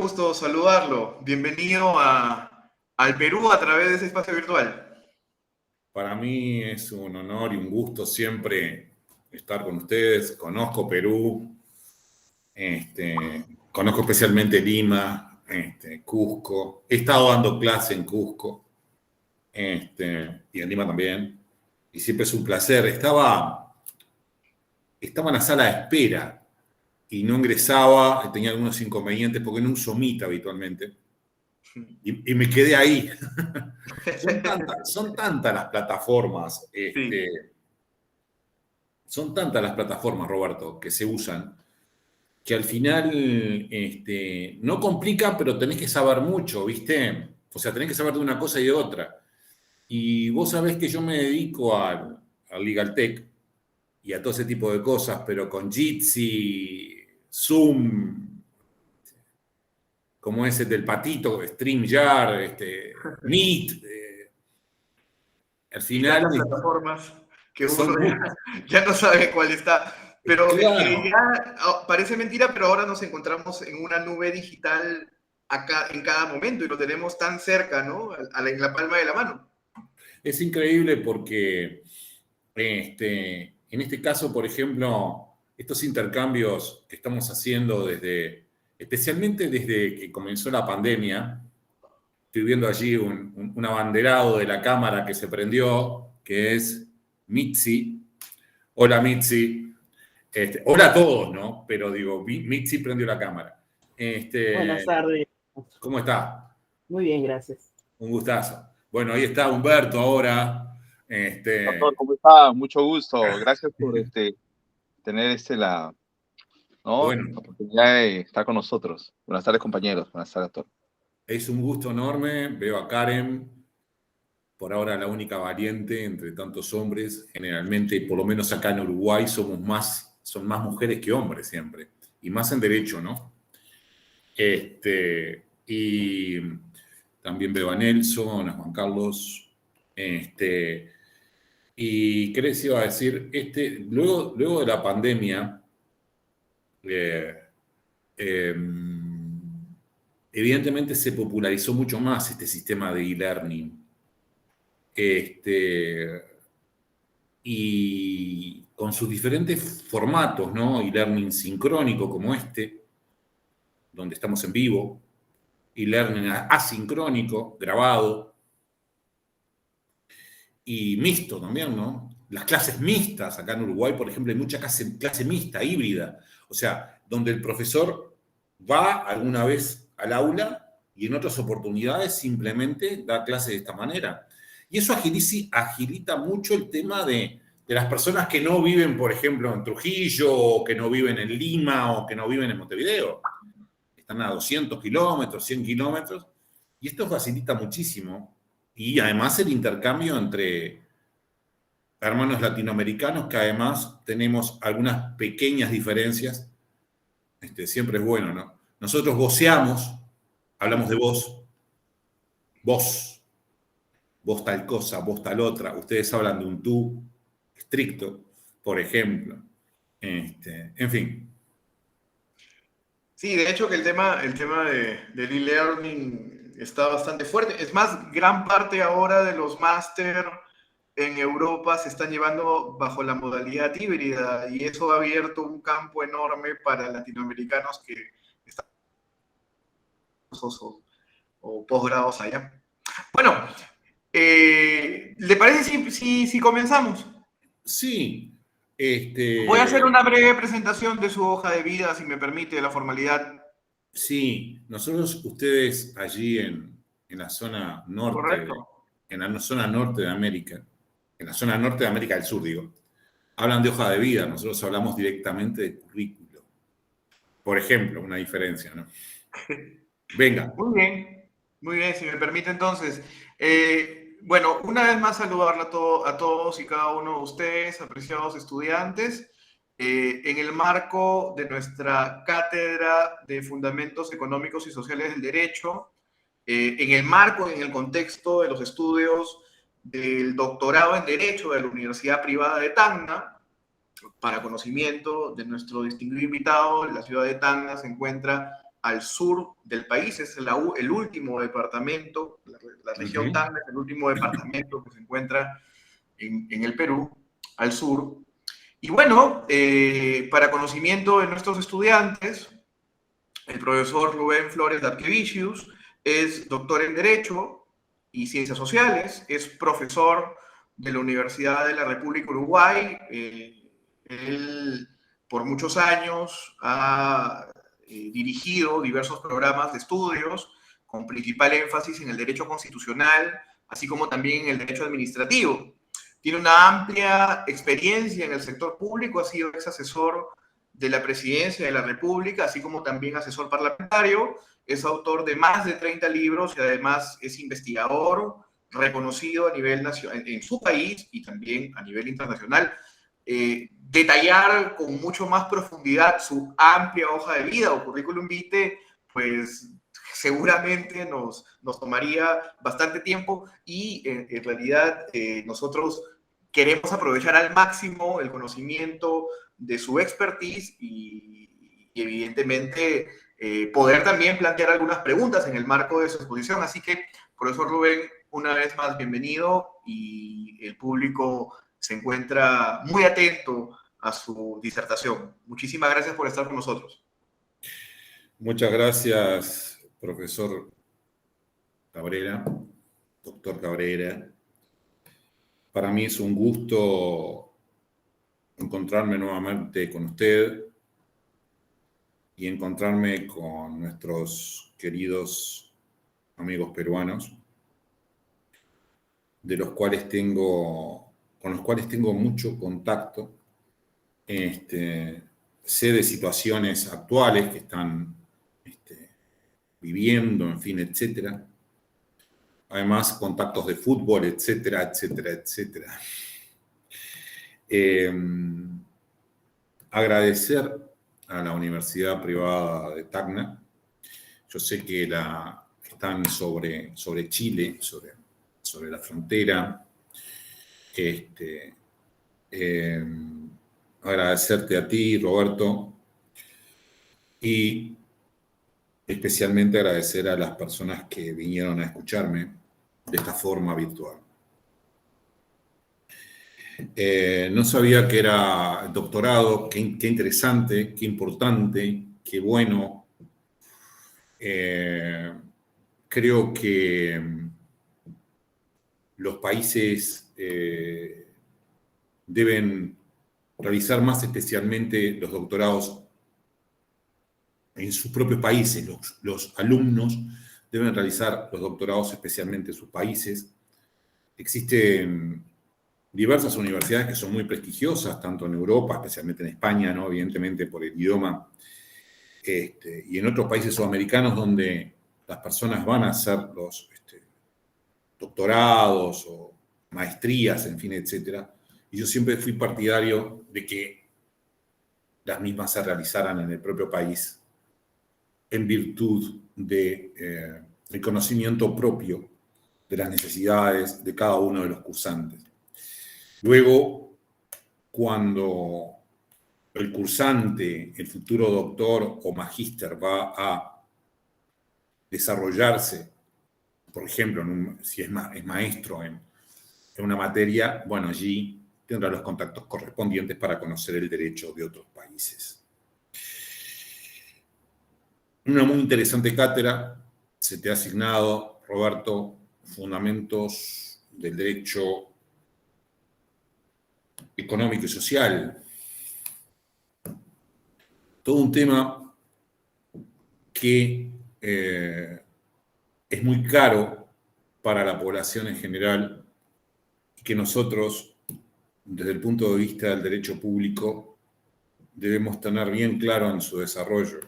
gusto saludarlo. Bienvenido al Perú a través de ese espacio virtual. Para mí es un honor y un gusto siempre estar con ustedes. Conozco Perú, conozco especialmente Lima, Cusco. He estado dando clase en Cusco y en Lima también. Y siempre es un placer. Estaba en la sala de espera y no ingresaba, tenía algunos inconvenientes porque no uso Meet habitualmente. Y me quedé ahí. Son tantas las plataformas, Sí, son tantas las plataformas, Roberto, que se usan, que al final no complica, pero tenés que saber mucho, ¿viste? O sea, tenés que saber de una cosa y de otra. Y vos sabés que yo me dedico al Legal Tech y a todo ese tipo de cosas, pero con Jitsi, Zoom, como ese del patito, StreamYard, Meet, al y final tantas plataformas que uno son muchas. ya no sabe cuál está. Pero es que Claro, ya parece mentira, pero ahora nos encontramos en una nube digital acá en cada momento y lo tenemos tan cerca, ¿no? En la palma de la mano. es increíble porque en este caso, por ejemplo, estos intercambios que estamos haciendo especialmente desde que comenzó la pandemia, estoy viendo allí un abanderado de la cámara que se prendió, que es Mitzi. Hola Mitzi. Hola a todos, ¿no? Pero digo, Mitzi prendió la cámara. Buenas tardes. ¿Cómo está? Muy bien, gracias. Un gustazo. Bueno, ahí está Humberto ahora. Doctor, ¿cómo está? Mucho gusto. Gracias por tener Bueno, la oportunidad de estar con nosotros. Buenas tardes, compañeros. Buenas tardes, doctor. es un gusto enorme. Veo a Karen, por ahora la única valiente entre tantos hombres. Generalmente, por lo menos acá en Uruguay, son más mujeres que hombres siempre. Y más en derecho, ¿no? Y también veo a Nelson, a Juan Carlos. Y qué les iba a decir, luego de la pandemia, eh, eh, evidentemente se popularizó mucho más este sistema de e-learning. Y con sus diferentes formatos, ¿no? E-learning sincrónico como donde estamos en vivo, e-learning asincrónico, grabado, y mixto también, ¿no? Las clases mixtas, acá en Uruguay, por ejemplo, hay mucha clase mixta, híbrida, o sea, donde el profesor va alguna vez al aula y en otras oportunidades simplemente da clase de esta manera. Y eso agilita mucho el tema de las personas que no viven, por ejemplo, en Trujillo, o que no viven en Lima, o que no viven en Montevideo. Están a 200 kilómetros, 100 kilómetros, y esto facilita muchísimo. Y además el intercambio entre hermanos latinoamericanos, que además tenemos algunas pequeñas diferencias, siempre es bueno, ¿no? Nosotros voceamos, hablamos de vos, vos tal cosa, vos tal otra, ustedes hablan de un tú estricto, por ejemplo. En fin. Sí, de hecho que el tema del e-learning está bastante fuerte. Es más, gran parte ahora de los máster en Europa se están llevando bajo la modalidad híbrida y eso ha abierto un campo enorme para latinoamericanos que están o posgrados allá. Bueno, ¿le parece si comenzamos? Sí, Voy a hacer una breve presentación de su hoja de vida, si me permite la formalidad. sí, ustedes allí en la zona norte, Correcto. en la zona norte de América, en la zona norte de América del Sur, digo, hablan de hoja de vida, nosotros hablamos directamente de currículo. Por ejemplo, una diferencia, ¿no? Venga. Muy bien, si me permite entonces. Bueno, una vez más saludarle a todos y cada uno de ustedes, apreciados estudiantes, en el marco de nuestra cátedra de Fundamentos Económicos y Sociales del Derecho, en el marco, en el contexto de los estudios del doctorado en Derecho de la Universidad Privada de Tacna. Para conocimiento de nuestro distinguido invitado, en la ciudad de Tacna se encuentra al sur del país, es el último departamento, la región Tacna es el último departamento que se encuentra en el Perú, al sur. Y bueno, para conocimiento de nuestros estudiantes, el profesor Rubén Flores Darquevicius es doctor en Derecho y Ciencias Sociales, es profesor de la Universidad de la República Uruguay. Él por muchos años ha dirigido diversos programas de estudios con principal énfasis en el derecho constitucional, así como también en el derecho administrativo. Tiene una amplia experiencia en el sector público, ha sido ex asesor de la Presidencia de la República, así como también asesor parlamentario. Es autor de más de 30 libros y además es investigador reconocido a nivel nacional, en su país y también a nivel internacional. Detallar con mucho más profundidad su amplia hoja de vida o currículum vitae, pues seguramente nos tomaría bastante tiempo y en realidad nosotros queremos aprovechar al máximo el conocimiento de su expertise y evidentemente poder también plantear algunas preguntas en el marco de su exposición. Así que, profesor Rubén, una vez más bienvenido y el público se encuentra muy atento a su disertación. Muchísimas gracias por estar con nosotros. Muchas gracias, profesor Cabrera, doctor Cabrera. Para mí es un gusto encontrarme nuevamente con usted y encontrarme con nuestros queridos amigos peruanos, con los cuales tengo mucho contacto. Sé de situaciones actuales que están viviendo, en fin, etcétera. Además, contactos de fútbol, etcétera, etcétera, etcétera. Agradecer a la Universidad Privada de Tacna. Yo sé que están sobre Chile, sobre la frontera. Agradecerte a ti, Roberto, y especialmente agradecer a las personas que vinieron a escucharme de esta forma virtual. No sabía que era doctorado, qué interesante, qué importante, qué bueno. Creo que los países deben realizar más especialmente los doctorados en sus propios países. Los alumnos deben realizar los doctorados especialmente en sus países. Existen diversas universidades que son muy prestigiosas, tanto en Europa, especialmente en España, ¿no? Evidentemente por el idioma, y en otros países sudamericanos donde las personas van a hacer los doctorados o maestrías, en fin, etcétera. Y yo siempre fui partidario de que las mismas se realizaran en el propio país en virtud del conocimiento propio de las necesidades de cada uno de los cursantes. Luego, cuando el cursante, el futuro doctor o magíster va a desarrollarse, por ejemplo, si es maestro en una materia, bueno, allí tendrá los contactos correspondientes para conocer el derecho de otros países. Una muy interesante cátedra se te ha asignado, Roberto, Fundamentos del Derecho Económico y Social. Todo un tema que es muy caro para la población en general y que nosotros, desde el punto de vista del derecho público, debemos tener bien claro en su desarrollo.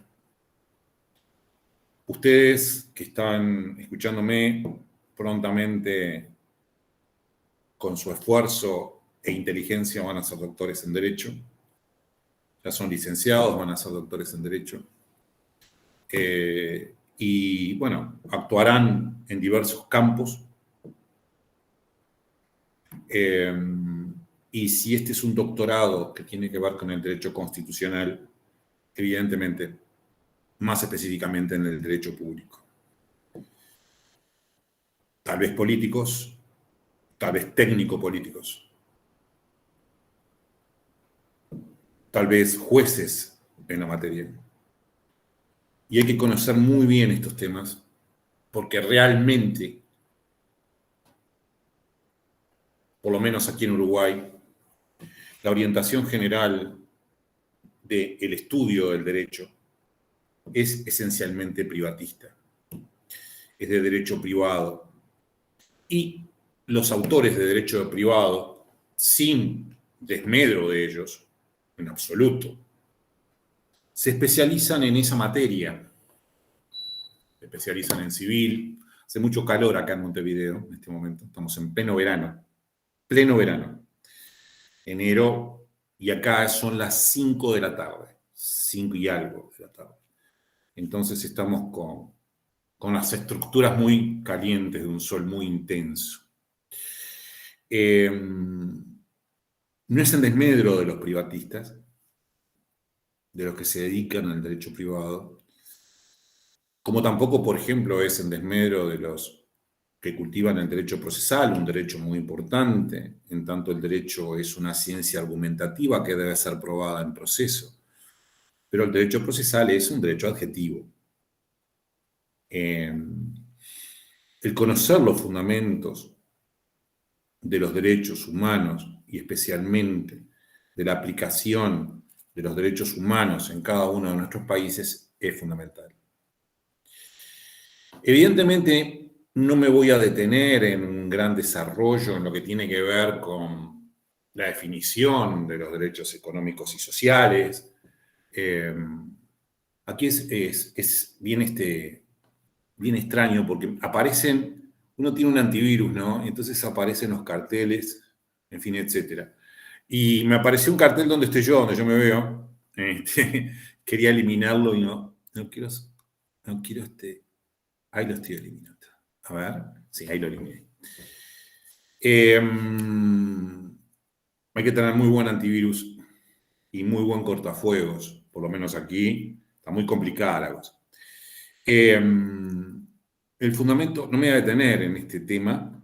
Ustedes que están escuchándome prontamente, con su esfuerzo e inteligencia, van a ser doctores en Derecho. Ya son licenciados, van a ser doctores en Derecho. Y, bueno, actuarán en diversos campos. Y si este es un doctorado que tiene que ver con el derecho constitucional, evidentemente más específicamente en el derecho público. Tal vez políticos, tal vez técnico-políticos, tal vez jueces en la materia. Y hay que conocer muy bien estos temas porque realmente, por lo menos aquí en Uruguay, la orientación general del estudio del derecho es esencialmente privatista, es de derecho privado. Y los autores de derecho privado, sin desmedro de ellos, en absoluto, se especializan en esa materia. Se especializan en civil. Hace mucho calor acá en Montevideo en este momento. Estamos en pleno verano. Pleno verano. Enero, y acá son las 5 de la tarde. 5 y algo de la tarde. Entonces estamos con las estructuras muy calientes de un sol muy intenso. No es en desmedro de los privatistas, de los que se dedican al derecho privado, como tampoco, por ejemplo, es en desmedro de los que cultivan el derecho procesal, un derecho muy importante, en tanto el derecho es una ciencia argumentativa que debe ser probada en proceso. Pero el derecho procesal es un derecho adjetivo. El conocer los fundamentos de los derechos humanos y especialmente de la aplicación de los derechos humanos en cada uno de nuestros países es fundamental. Evidentemente, no me voy a detener en un gran desarrollo en lo que tiene que ver con la definición de los derechos económicos y sociales. Aquí es bien extraño porque aparecen, uno tiene un antivirus, ¿no? Entonces aparecen los carteles, en fin, etc. Y me apareció un cartel donde estoy yo, donde yo me veo. Quería eliminarlo y no quiero ahí lo estoy eliminando. A ver, sí, ahí lo eliminé. Hay que tener muy buen antivirus y muy buen cortafuegos, por lo menos aquí está muy complicada la cosa. El fundamento, no me voy a detener en este tema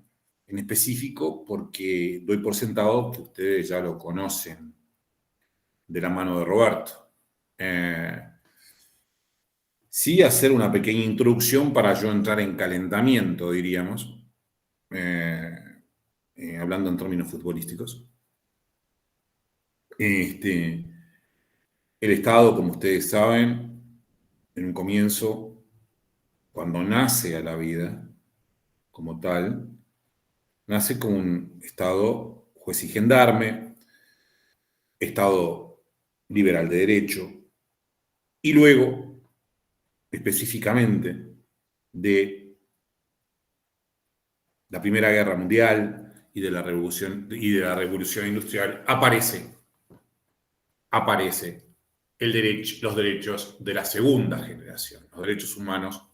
en específico porque doy por sentado que ustedes ya lo conocen de la mano de Roberto. Sí, hacer una pequeña introducción para yo entrar en calentamiento, diríamos, hablando en términos futbolísticos. El Estado, como ustedes saben, en un comienzo, cuando nace a la vida como tal, nace como un Estado juez y gendarme, Estado liberal de derecho, y luego, específicamente, de la Primera Guerra Mundial y de la Revolución Industrial, aparece los derechos de la segunda generación, los derechos humanos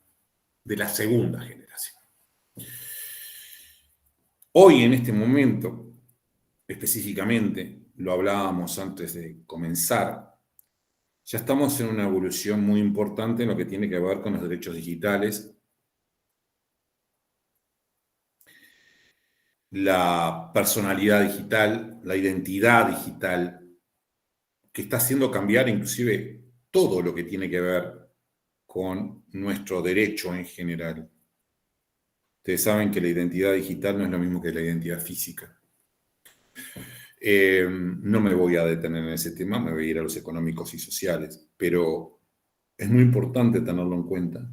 de la segunda generación. Hoy, en este momento, específicamente, lo hablábamos antes de comenzar, ya estamos en una evolución muy importante en lo que tiene que ver con los derechos digitales, la personalidad digital, la identidad digital, que está haciendo cambiar inclusive todo lo que tiene que ver con nuestro derecho en general. Ustedes saben que la identidad digital no es lo mismo que la identidad física. No me voy a detener en ese tema, me voy a ir a los económicos y sociales, pero es muy importante tenerlo en cuenta.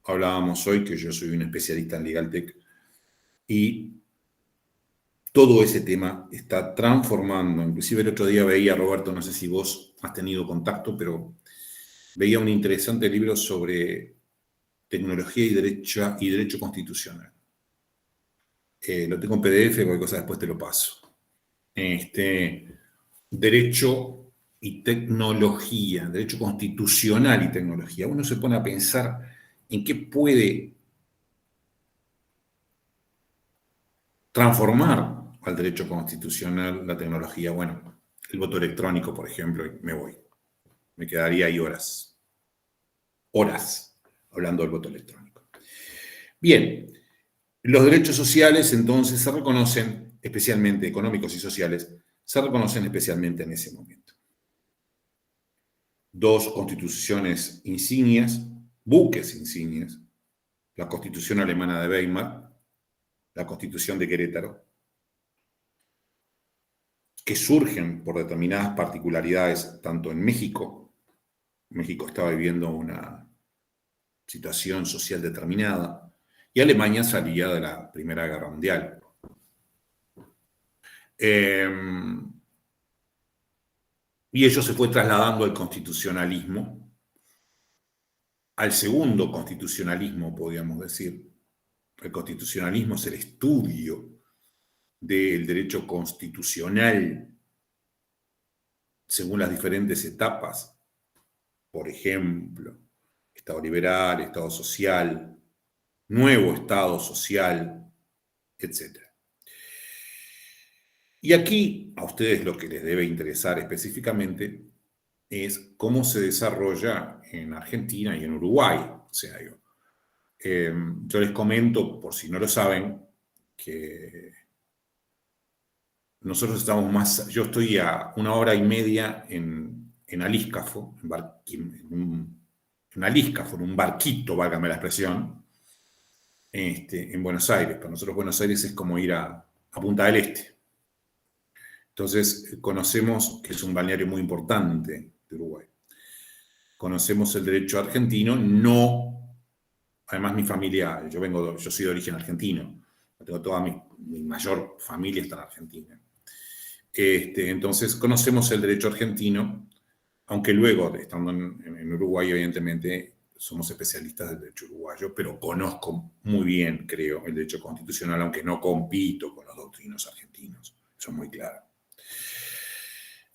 Hablábamos hoy que yo soy un especialista en LegalTech y todo ese tema está transformando. Inclusive el otro día veía, Roberto, no sé si vos has tenido contacto, pero veía un interesante libro sobre tecnología y derecho constitucional. Lo tengo en PDF, cualquier cosa después te lo paso. Derecho y tecnología, derecho constitucional y tecnología. Uno se pone a pensar en qué puede transformar al derecho constitucional la tecnología. Bueno, el voto electrónico, por ejemplo, me quedaría ahí horas. horas hablando del voto electrónico. Bien, los derechos sociales entonces se reconocen, especialmente económicos y sociales, se reconocen especialmente en ese momento. Dos constituciones insignias, buques insignias, la Constitución alemana de Weimar, la Constitución de Querétaro, que surgen por determinadas particularidades tanto en México. México estaba viviendo una situación social determinada y Alemania salía de la Primera Guerra Mundial. Y ello se fue trasladando al constitucionalismo, al segundo constitucionalismo, podríamos decir. El constitucionalismo es el estudio del derecho constitucional según las diferentes etapas. Por ejemplo, Estado liberal, Estado social, nuevo Estado social, etc. Y aquí a ustedes lo que les debe interesar específicamente es cómo se desarrolla en Argentina y en Uruguay. O sea, yo les comento, por si no lo saben, que nosotros estamos más, yo estoy a 1 hora y media en Alíscafo, en Alíscafo, en un barquito, válgame la expresión, en Buenos Aires. Para nosotros Buenos Aires es como ir a Punta del Este. Entonces, conocemos que es un balneario muy importante de Uruguay. Conocemos el derecho argentino, no, además mi familia, yo soy de origen argentino, tengo toda mi mayor familia está en Argentina. Entonces, conocemos el derecho argentino, aunque luego, estando en Uruguay, evidentemente, somos especialistas del derecho uruguayo, pero conozco muy bien, creo, el derecho constitucional, aunque no compito con los doctrinos argentinos. Eso es muy claro.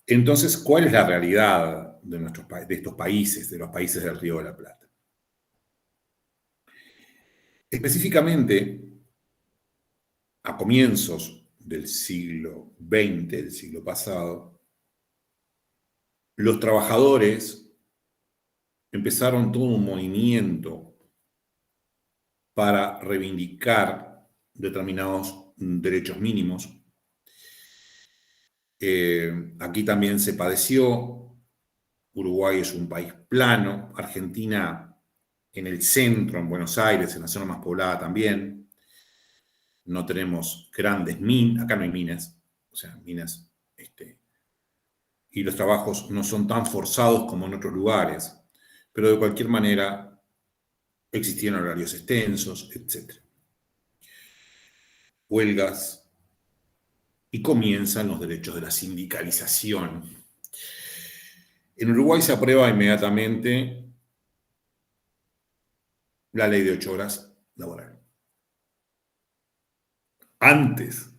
Entonces, ¿cuál es la realidad de estos países, de los países del Río de la Plata? Específicamente, a comienzos del siglo XX, del siglo pasado, los trabajadores empezaron todo un movimiento para reivindicar determinados derechos mínimos. Aquí también se padeció. Uruguay es un país plano, Argentina en el centro, en Buenos Aires, en la zona más poblada también. No tenemos grandes minas, acá no hay minas, o sea, minas, y los trabajos no son tan forzados como en otros lugares, pero de cualquier manera existían horarios extensos, etc. Huelgas, y comienzan los derechos de la sindicalización. En Uruguay se aprueba inmediatamente la ley de 8 horas laboral. Antes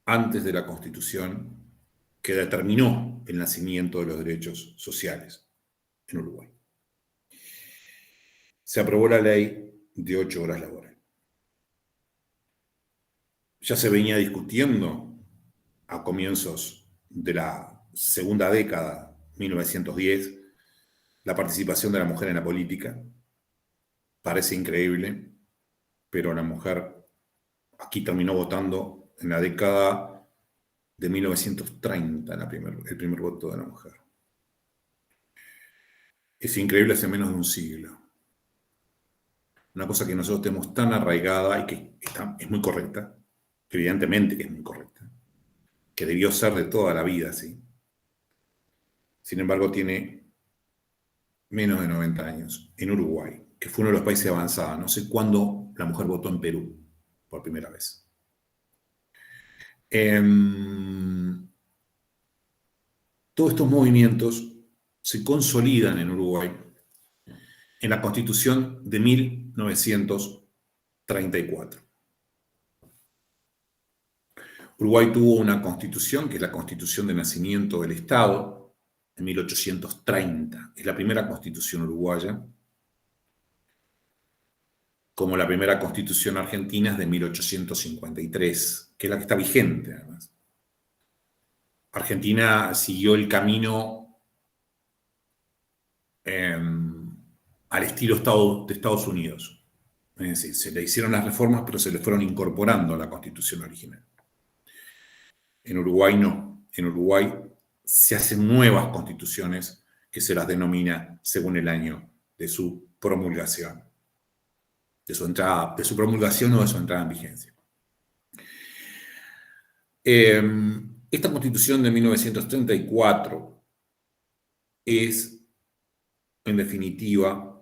de la Constitución que determinó el nacimiento de los derechos sociales en Uruguay. Se aprobó la ley de 8 horas laboral. Ya se venía discutiendo a comienzos de la segunda década, 1910, la participación de la mujer en la política. Parece increíble, pero la mujer aquí terminó votando en la década de 1930, el primer voto de la mujer. Es increíble, hace menos de un siglo. Una cosa que nosotros tenemos tan arraigada y que es muy correcta, evidentemente que es muy correcta, que debió ser de toda la vida, ¿sí? Sin embargo, tiene menos de 90 años en Uruguay, que fue uno de los países avanzados. No sé cuándo la mujer votó en Perú por primera vez. Todos estos movimientos se consolidan en Uruguay en la Constitución de 1934. Uruguay tuvo una constitución, que es la Constitución de Nacimiento del Estado, en 1830. Es la primera constitución uruguaya, como la primera constitución argentina es de 1853, que es la que está vigente, además. Argentina siguió el camino al estilo de Estados Unidos. Es decir, se le hicieron las reformas, pero se le fueron incorporando a la Constitución original. En Uruguay no. En Uruguay se hacen nuevas constituciones que se las denomina según el año de su promulgación. De su promulgación o de su entrada en vigencia. Esta Constitución de 1934 es, en definitiva,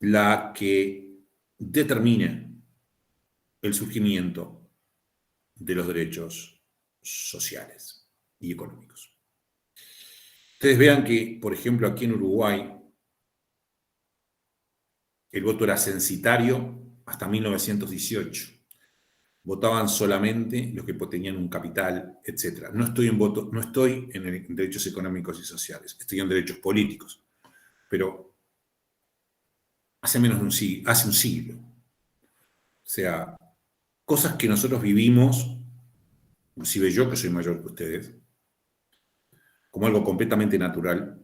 la que determina el surgimiento de los derechos sociales y económicos. Ustedes vean que, por ejemplo, aquí en Uruguay, el voto era censitario hasta 1918. Votaban solamente los que tenían un capital, etc. No estoy en derechos económicos y sociales, estoy en derechos políticos. Pero hace un siglo. O sea, cosas que nosotros vivimos, inclusive yo que soy mayor que ustedes, como algo completamente natural,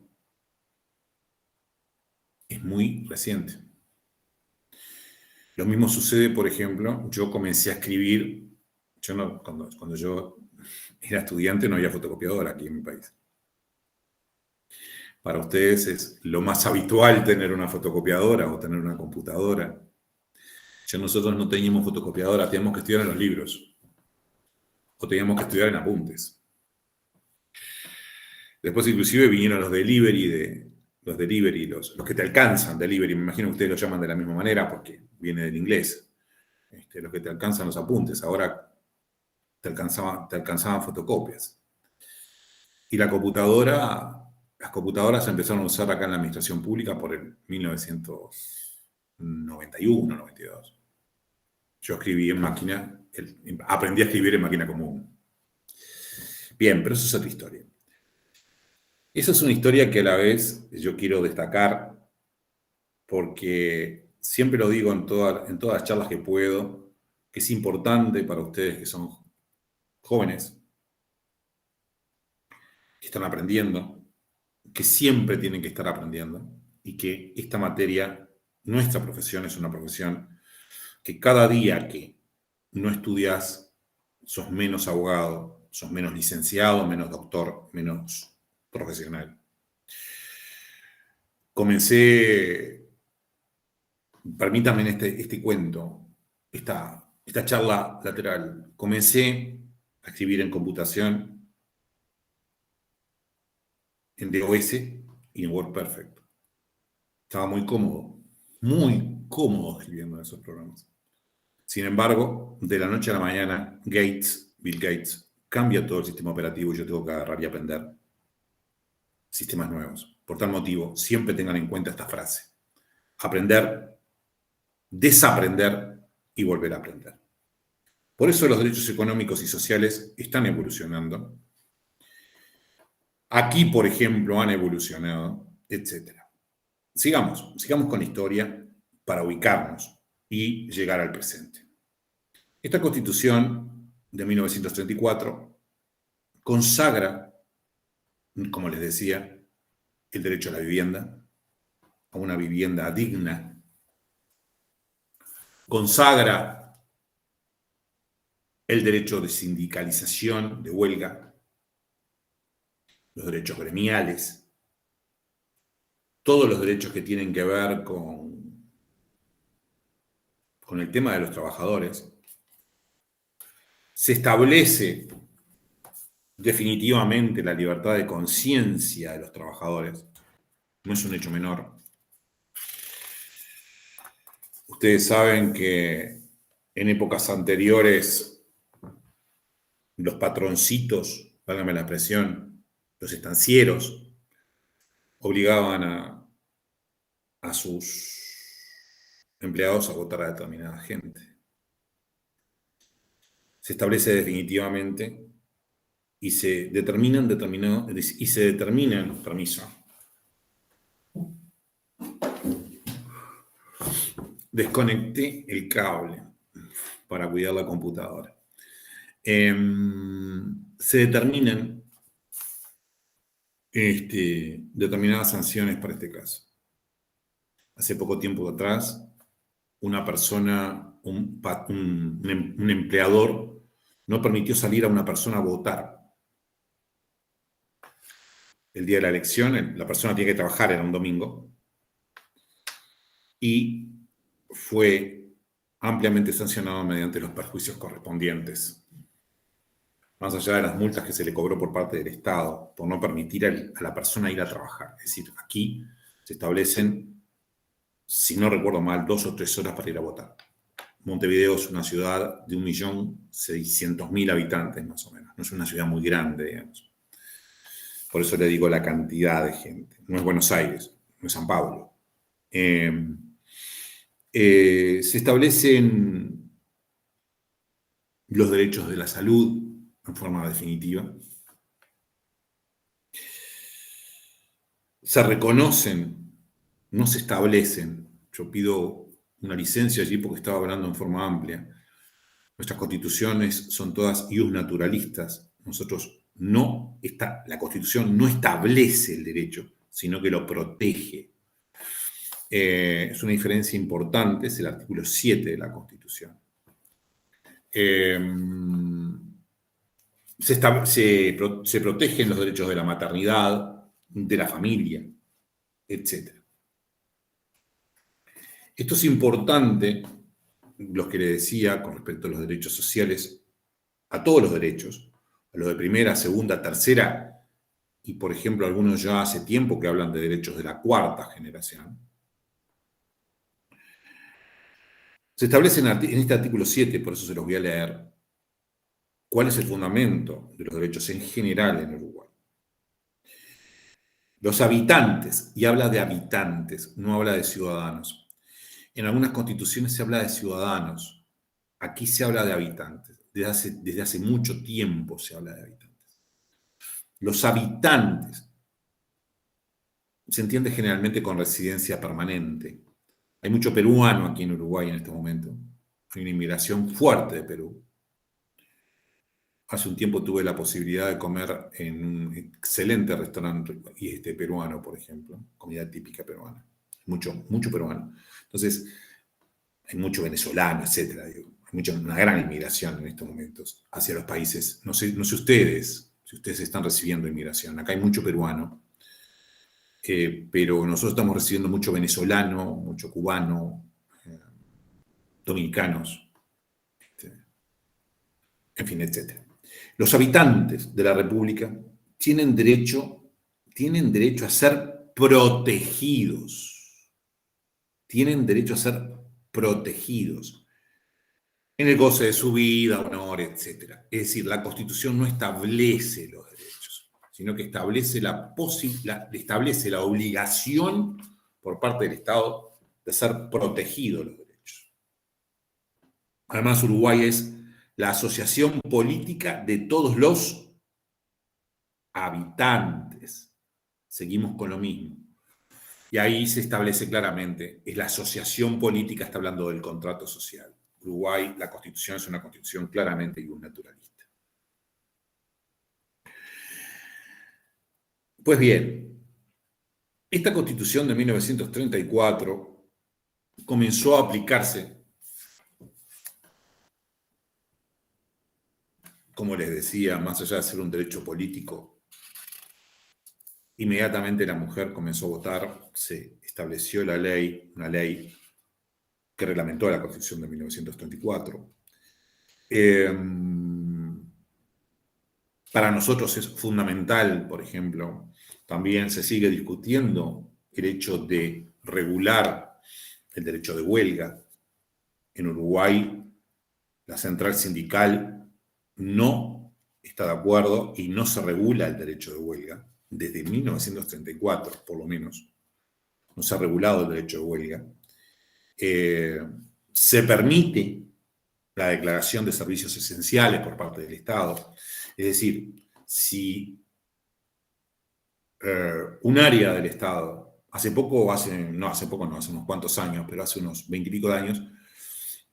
es muy reciente. Lo mismo sucede, por ejemplo, yo comencé a escribir, cuando yo era estudiante no había fotocopiadora aquí en mi país. Para ustedes es lo más habitual tener una fotocopiadora o tener una computadora. Nosotros no teníamos fotocopiadora, teníamos que estudiar en los libros. O teníamos que estudiar en apuntes. Después inclusive vinieron los delivery, los que te alcanzan, delivery, me imagino que ustedes lo llaman de la misma manera porque viene del inglés. Los que te alcanzan los apuntes, ahora te alcanzaban fotocopias. Y las computadoras se empezaron a usar acá en la administración pública por el 1991, 92. Yo aprendí a escribir en máquina común. Bien, pero eso es otra historia. Esa es una historia que a la vez yo quiero destacar porque siempre lo digo en todas las charlas que puedo, que es importante para ustedes que son jóvenes, que están aprendiendo, que siempre tienen que estar aprendiendo y que esta materia, nuestra profesión, es una profesión que cada día que no estudias, sos menos abogado, sos menos licenciado, menos doctor, menos profesional. Permítanme este cuento, esta charla lateral, comencé a escribir en computación, en DOS y en WordPerfect. Estaba muy cómodo escribiendo en esos programas. Sin embargo, de la noche a la mañana, Bill Gates, cambia todo el sistema operativo y yo tengo que agarrar y aprender sistemas nuevos. Por tal motivo, siempre tengan en cuenta esta frase. Aprender, desaprender y volver a aprender. Por eso los derechos económicos y sociales están evolucionando. Aquí, por ejemplo, han evolucionado, etc. Sigamos con la historia para ubicarnos y llegar al presente. Esta Constitución de 1934 consagra, como les decía, el derecho a la vivienda, a una vivienda digna. Consagra el derecho de sindicalización, de huelga, los derechos gremiales, todos los derechos que tienen que ver con el tema de los trabajadores. Se establece definitivamente la libertad de conciencia de los trabajadores. No es un hecho menor. Ustedes saben que en épocas anteriores los patroncitos, válgame la expresión, los estancieros, obligaban a sus empleados a votar a determinada gente. Se establece definitivamente y se determinan, permiso. Desconecté el cable para cuidar la computadora. Se determinan determinadas sanciones para este caso. hace poco tiempo atrás, una persona, un empleador, no permitió salir a una persona a votar. El día de la elección, la persona tiene que trabajar, era un domingo, y fue ampliamente sancionado mediante los perjuicios correspondientes, más allá de las multas que se le cobró por parte del Estado por no permitir a la persona ir a trabajar. Es decir, aquí se establecen, si no recuerdo mal, 2 o 3 horas para ir a votar. Montevideo es una ciudad de 1.600.000 habitantes, más o menos. No es una ciudad muy grande, digamos. Por eso le digo la cantidad de gente. No es Buenos Aires, no es San Pablo. Se establecen los derechos de la salud en forma definitiva. Se reconocen, no se establecen. Yo pido una licencia allí porque estaba hablando en forma amplia. Nuestras constituciones son todas ius naturalistas. La Constitución no establece el derecho, sino que lo protege. Es una diferencia importante, es el artículo 7 de la Constitución. Se protegen los derechos de la maternidad, de la familia, etc. Esto es importante, lo que le decía con respecto a los derechos sociales, a todos los derechos, a los de primera, segunda, tercera, y por ejemplo algunos ya hace tiempo que hablan de derechos de la cuarta generación. Se establece en este artículo 7, por eso se los voy a leer, cuál es el fundamento de los derechos en general en Uruguay. Los habitantes, y habla de habitantes, no habla de ciudadanos. En algunas constituciones se habla de ciudadanos, aquí se habla de habitantes. Desde hace mucho tiempo se habla de habitantes. Los habitantes se entiende generalmente con residencia permanente. Hay mucho peruano aquí en Uruguay en este momento. Hay una inmigración fuerte de Perú. Hace un tiempo tuve la posibilidad de comer en un excelente restaurante peruano, por ejemplo, comida típica peruana. Mucho peruano. Entonces, hay mucho venezolano, etc. Hay una gran inmigración en estos momentos hacia los países. No sé ustedes, si ustedes están recibiendo inmigración. Acá hay mucho peruano, pero nosotros estamos recibiendo mucho venezolano, mucho cubano, dominicanos, en fin, etc. Los habitantes de la República tienen derecho a ser protegidos. Tienen derecho a ser protegidos en el goce de su vida, honor, etc. Es decir, la Constitución no establece los derechos, sino que establece establece la obligación por parte del Estado de ser protegidos los derechos. Además, Uruguay es la asociación política de todos los habitantes. Seguimos con lo mismo. Y ahí se establece claramente, es la asociación política, está hablando del contrato social. Uruguay, la Constitución es una Constitución claramente naturalista. Pues bien, esta Constitución de 1934 comenzó a aplicarse, como les decía, más allá de ser un derecho político. Inmediatamente la mujer comenzó a votar, se estableció una ley que reglamentó la Constitución de 1934. Para nosotros es fundamental, por ejemplo, también se sigue discutiendo el hecho de regular el derecho de huelga. En Uruguay, la central sindical no está de acuerdo y no se regula el derecho de huelga. Desde 1934, por lo menos, no se ha regulado el derecho de huelga. Se permite la declaración de servicios esenciales por parte del Estado. Es decir, si un área del Estado, hace unos cuantos años, pero hace unos 20 y pico de años,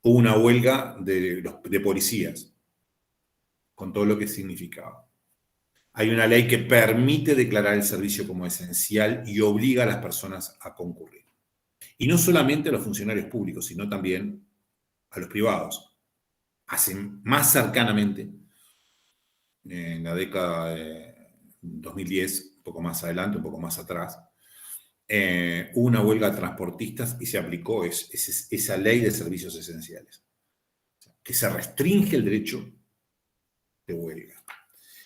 hubo una huelga de policías, con todo lo que significaba. Hay una ley que permite declarar el servicio como esencial y obliga a las personas a concurrir. Y no solamente a los funcionarios públicos, sino también a los privados. Hace más cercanamente, en la década de 2010, un poco más adelante, un poco más atrás, hubo una huelga de transportistas y se aplicó esa ley de servicios esenciales, que se restringe el derecho de huelga.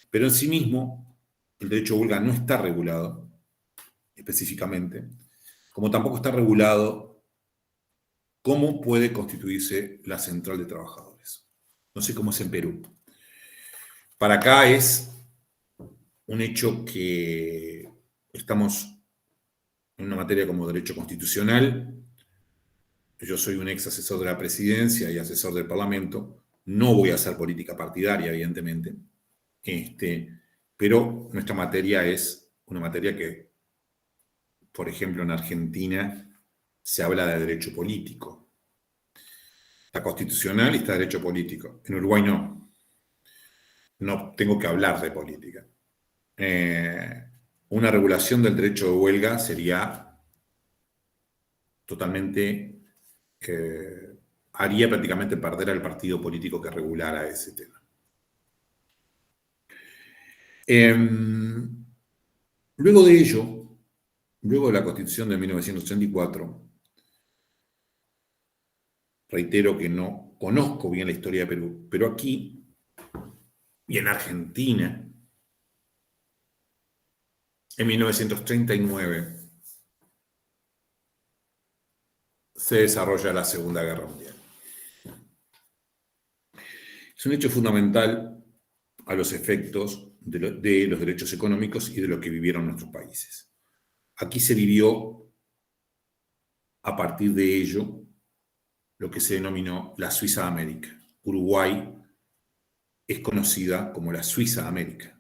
Pero en sí mismo, el derecho de huelga no está regulado específicamente, como tampoco está regulado cómo puede constituirse la central de trabajadores. No sé cómo es en Perú. Para acá es un hecho que estamos en una materia como derecho constitucional. Yo soy un ex asesor de la presidencia y asesor del Parlamento. No voy a hacer política partidaria, evidentemente. Pero nuestra materia es una materia que, por ejemplo, en Argentina se habla de derecho político. Está constitucional y está derecho político. En Uruguay no. No tengo que hablar de política. Una regulación del derecho de huelga sería totalmente, haría prácticamente perder al partido político que regulara ese tema. Luego de ello, luego de la Constitución de 1984, reitero que no conozco bien la historia de Perú, pero aquí y en Argentina, en 1939, se desarrolla la Segunda Guerra Mundial. Es un hecho fundamental a los efectos de los derechos económicos y de lo que vivieron nuestros países. Aquí se vivió, a partir de ello, lo que se denominó la Suiza de América. Uruguay es conocida como la Suiza de América.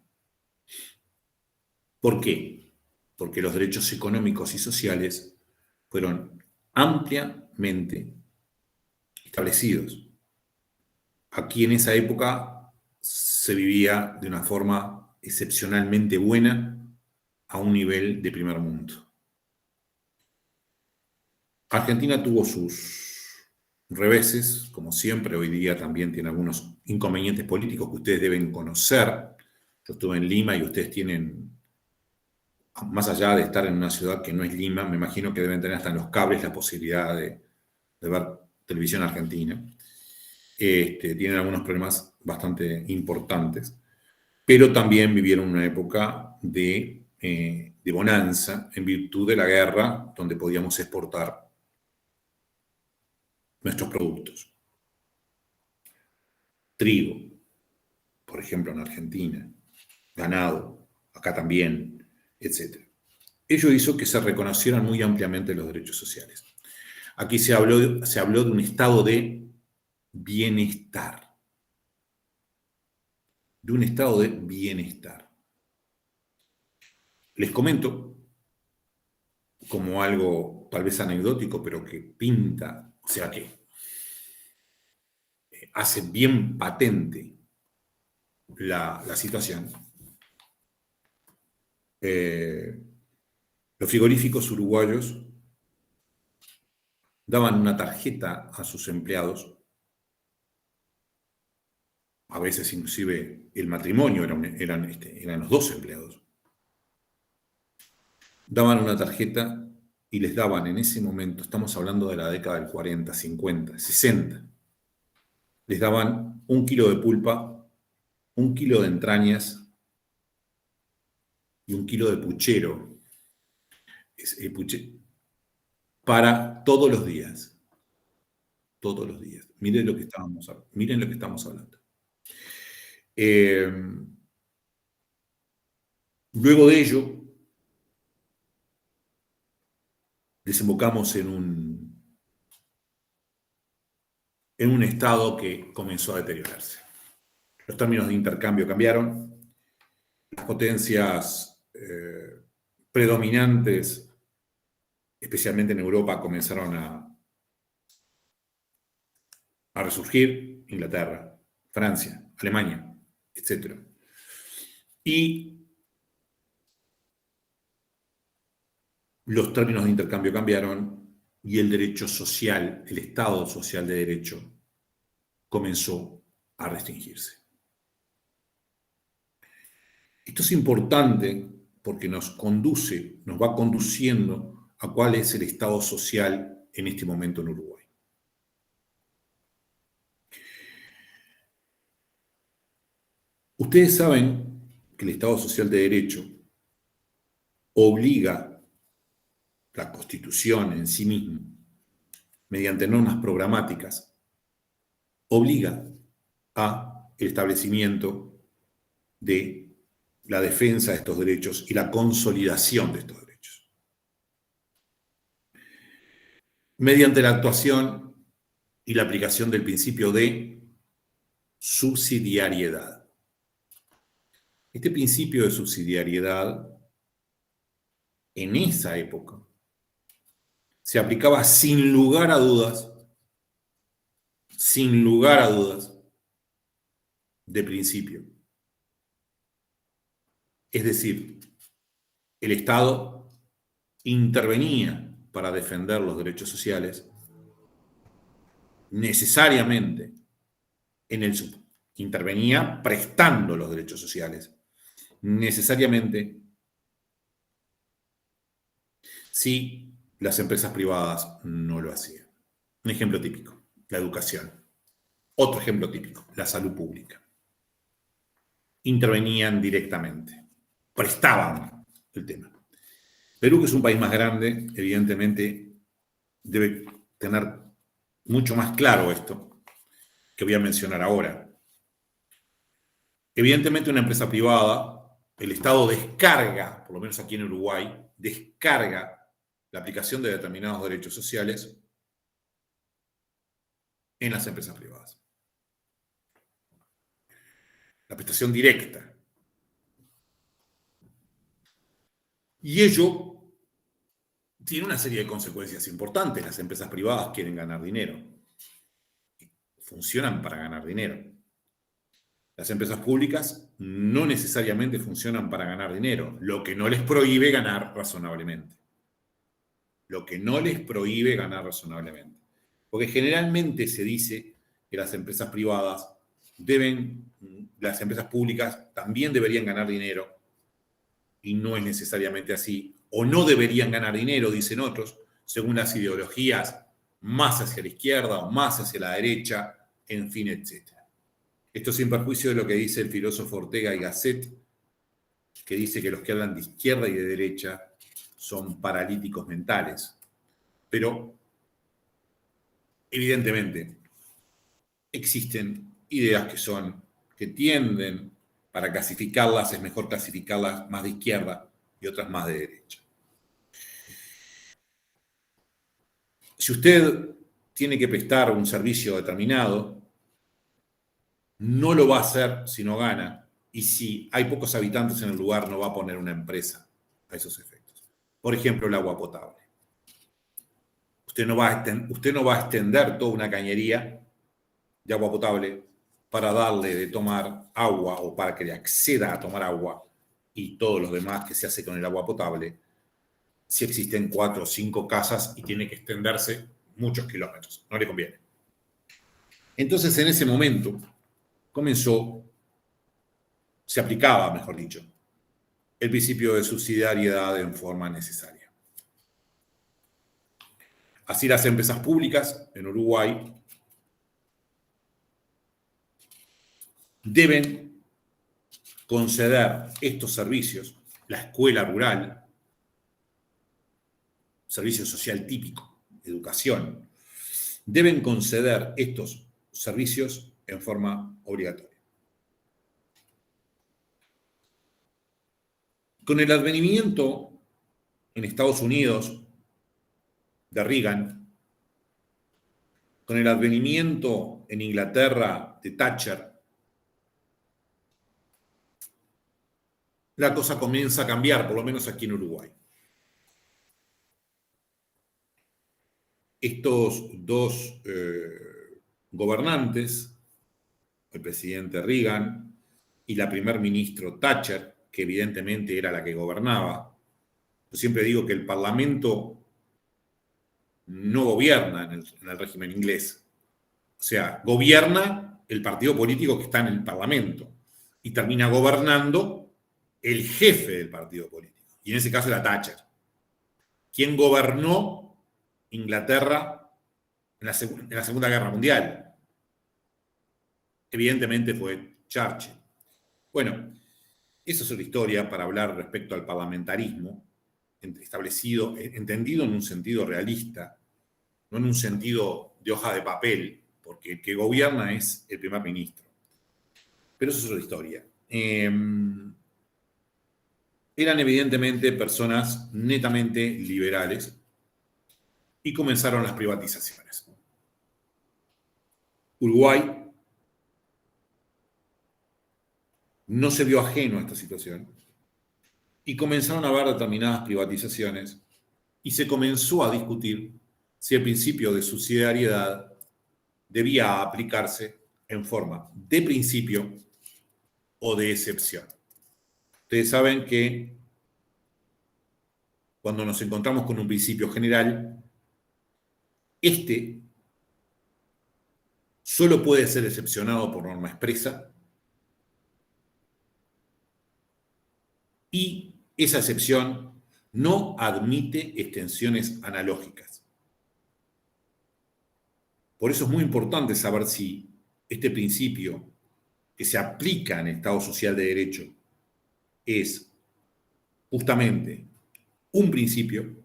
¿Por qué? Porque los derechos económicos y sociales fueron ampliamente establecidos. Aquí en esa época se vivía de una forma excepcionalmente buena a un nivel de primer mundo. Argentina tuvo sus reveses, como siempre, hoy día también tiene algunos inconvenientes políticos que ustedes deben conocer. Yo estuve en Lima y ustedes tienen, más allá de estar en una ciudad que no es Lima, me imagino que deben tener hasta en los cables la posibilidad de ver televisión argentina. Tienen algunos problemas bastante importantes, pero también vivieron una época de bonanza en virtud de la guerra, donde podíamos exportar nuestros productos. Trigo, por ejemplo, en Argentina, ganado, acá también, etc. Ello hizo que se reconocieran muy ampliamente los derechos sociales. Aquí se habló de un estado de bienestar. De un estado de bienestar. Les comento, como algo tal vez anecdótico, pero que pinta, o sea que hace bien patente la situación. Los frigoríficos uruguayos daban una tarjeta a sus empleados, a veces inclusive el matrimonio eran los dos empleados. Daban una tarjeta y les daban en ese momento, estamos hablando de la década del 40, 50, 60, les daban 1 kilo de pulpa, 1 kilo de entrañas y 1 kilo de puchero, para todos los días. Todos los días. Miren lo que estamos hablando. Luego de ello, desembocamos en un estado que comenzó a deteriorarse. Los términos de intercambio cambiaron, las potencias predominantes, especialmente en Europa, comenzaron a resurgir: Inglaterra, Francia, Alemania, etc. Y los términos de intercambio cambiaron y el derecho social, el Estado social de derecho, comenzó a restringirse. Esto es importante porque nos va conduciendo a cuál es el Estado social en este momento en Uruguay. Ustedes saben que el Estado social de derecho obliga la Constitución en sí mismo, mediante normas programáticas, obliga a el establecimiento de la defensa de estos derechos y la consolidación de estos derechos. Mediante la actuación y la aplicación del principio de subsidiariedad. Este principio de subsidiariedad, en esa época, se aplicaba sin lugar a dudas, de principio. Es decir, el Estado intervenía para defender los derechos sociales necesariamente intervenía prestando los derechos sociales, necesariamente si las empresas privadas no lo hacían. Un ejemplo típico, la educación. Otro ejemplo típico, la salud pública. Intervenían directamente, prestaban el tema. Perú, que es un país más grande, evidentemente debe tener mucho más claro esto que voy a mencionar ahora. Evidentemente una empresa privada, el Estado descarga, por lo menos aquí en Uruguay, descarga la aplicación de determinados derechos sociales en las empresas privadas. La prestación directa. Y ello tiene una serie de consecuencias importantes. Las empresas privadas quieren ganar dinero. Funcionan para ganar dinero. Las empresas públicas no necesariamente funcionan para ganar dinero, lo que no les prohíbe ganar razonablemente. Lo que no les prohíbe ganar razonablemente. Porque generalmente se dice que las empresas privadas las empresas públicas también deberían ganar dinero, y no es necesariamente así, o no deberían ganar dinero, dicen otros, según las ideologías más hacia la izquierda o más hacia la derecha, en fin, etc. Esto sin perjuicio de lo que dice el filósofo Ortega y Gasset, que dice que los que hablan de izquierda y de derecha son paralíticos mentales. Pero, evidentemente, existen ideas que tienden, para clasificarlas, es mejor clasificarlas más de izquierda y otras más de derecha. Si usted tiene que prestar un servicio determinado, no lo va a hacer si no gana, y si hay pocos habitantes en el lugar, no va a poner una empresa a esos efectos. Por ejemplo, el agua potable. Usted no va a extender toda una cañería de agua potable para darle de tomar agua o para que le acceda a tomar agua y todo lo demás que se hace con el agua potable, si existen 4 o 5 casas y tiene que extenderse muchos kilómetros. No le conviene. Entonces, en ese momento, se aplicaba, mejor dicho, el principio de subsidiariedad en forma necesaria. Así, las empresas públicas en Uruguay deben conceder estos servicios, la escuela rural, servicio social típico, educación, deben conceder estos servicios en forma obligatoria. Con el advenimiento en Estados Unidos de Reagan, con el advenimiento en Inglaterra de Thatcher, la cosa comienza a cambiar, por lo menos aquí en Uruguay. Estos dos gobernantes, el presidente Reagan y la primer ministro Thatcher, que evidentemente era la que gobernaba. Yo siempre digo que el Parlamento no gobierna en el régimen inglés. O sea, gobierna el partido político que está en el Parlamento y termina gobernando el jefe del partido político. Y en ese caso era Thatcher, quien gobernó Inglaterra en la Segunda Guerra Mundial. Evidentemente fue Churchill. Bueno, esa es otra historia para hablar respecto al parlamentarismo establecido, entendido en un sentido realista, no en un sentido de hoja de papel, porque el que gobierna es el primer ministro. Pero eso es otra historia. Eran evidentemente personas netamente liberales y comenzaron las privatizaciones. Uruguay no se vio ajeno a esta situación y comenzaron a haber determinadas privatizaciones y se comenzó a discutir si el principio de subsidiariedad debía aplicarse en forma de principio o de excepción. Ustedes saben que cuando nos encontramos con un principio general, este solo puede ser excepcionado por norma expresa y esa excepción no admite extensiones analógicas. Por eso es muy importante saber si este principio que se aplica en Estado Social de Derecho es justamente un principio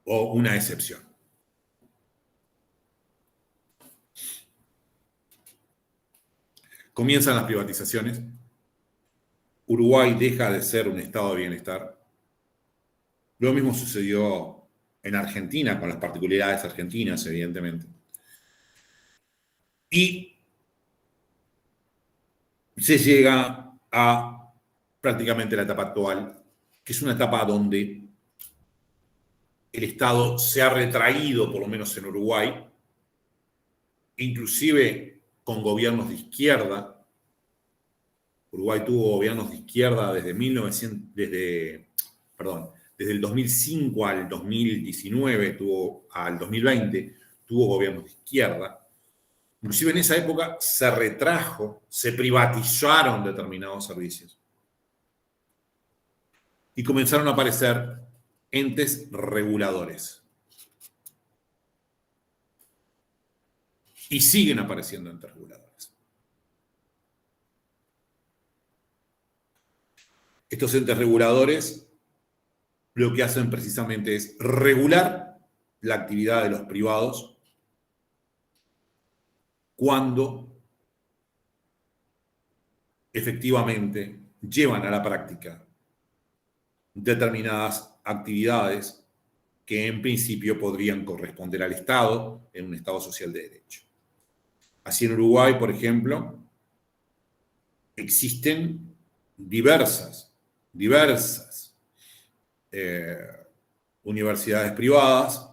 o una excepción. Comienzan las privatizaciones. Uruguay deja de ser un estado de bienestar. Lo mismo sucedió en Argentina, con las particularidades argentinas, evidentemente. Y se llega a prácticamente la etapa actual, que es una etapa donde el Estado se ha retraído, por lo menos en Uruguay, inclusive con gobiernos de izquierda. Uruguay tuvo gobiernos de izquierda desde el 2005 al 2019, al 2020, tuvo gobiernos de izquierda. Inclusive en esa época se retrajo, se privatizaron determinados servicios. Y comenzaron a aparecer entes reguladores. Y siguen apareciendo entes reguladores. Estos entes reguladores lo que hacen precisamente es regular la actividad de los privados cuando efectivamente llevan a la práctica determinadas actividades que en principio podrían corresponder al Estado en un Estado social de derecho. Así en Uruguay, por ejemplo, existen diversas universidades privadas.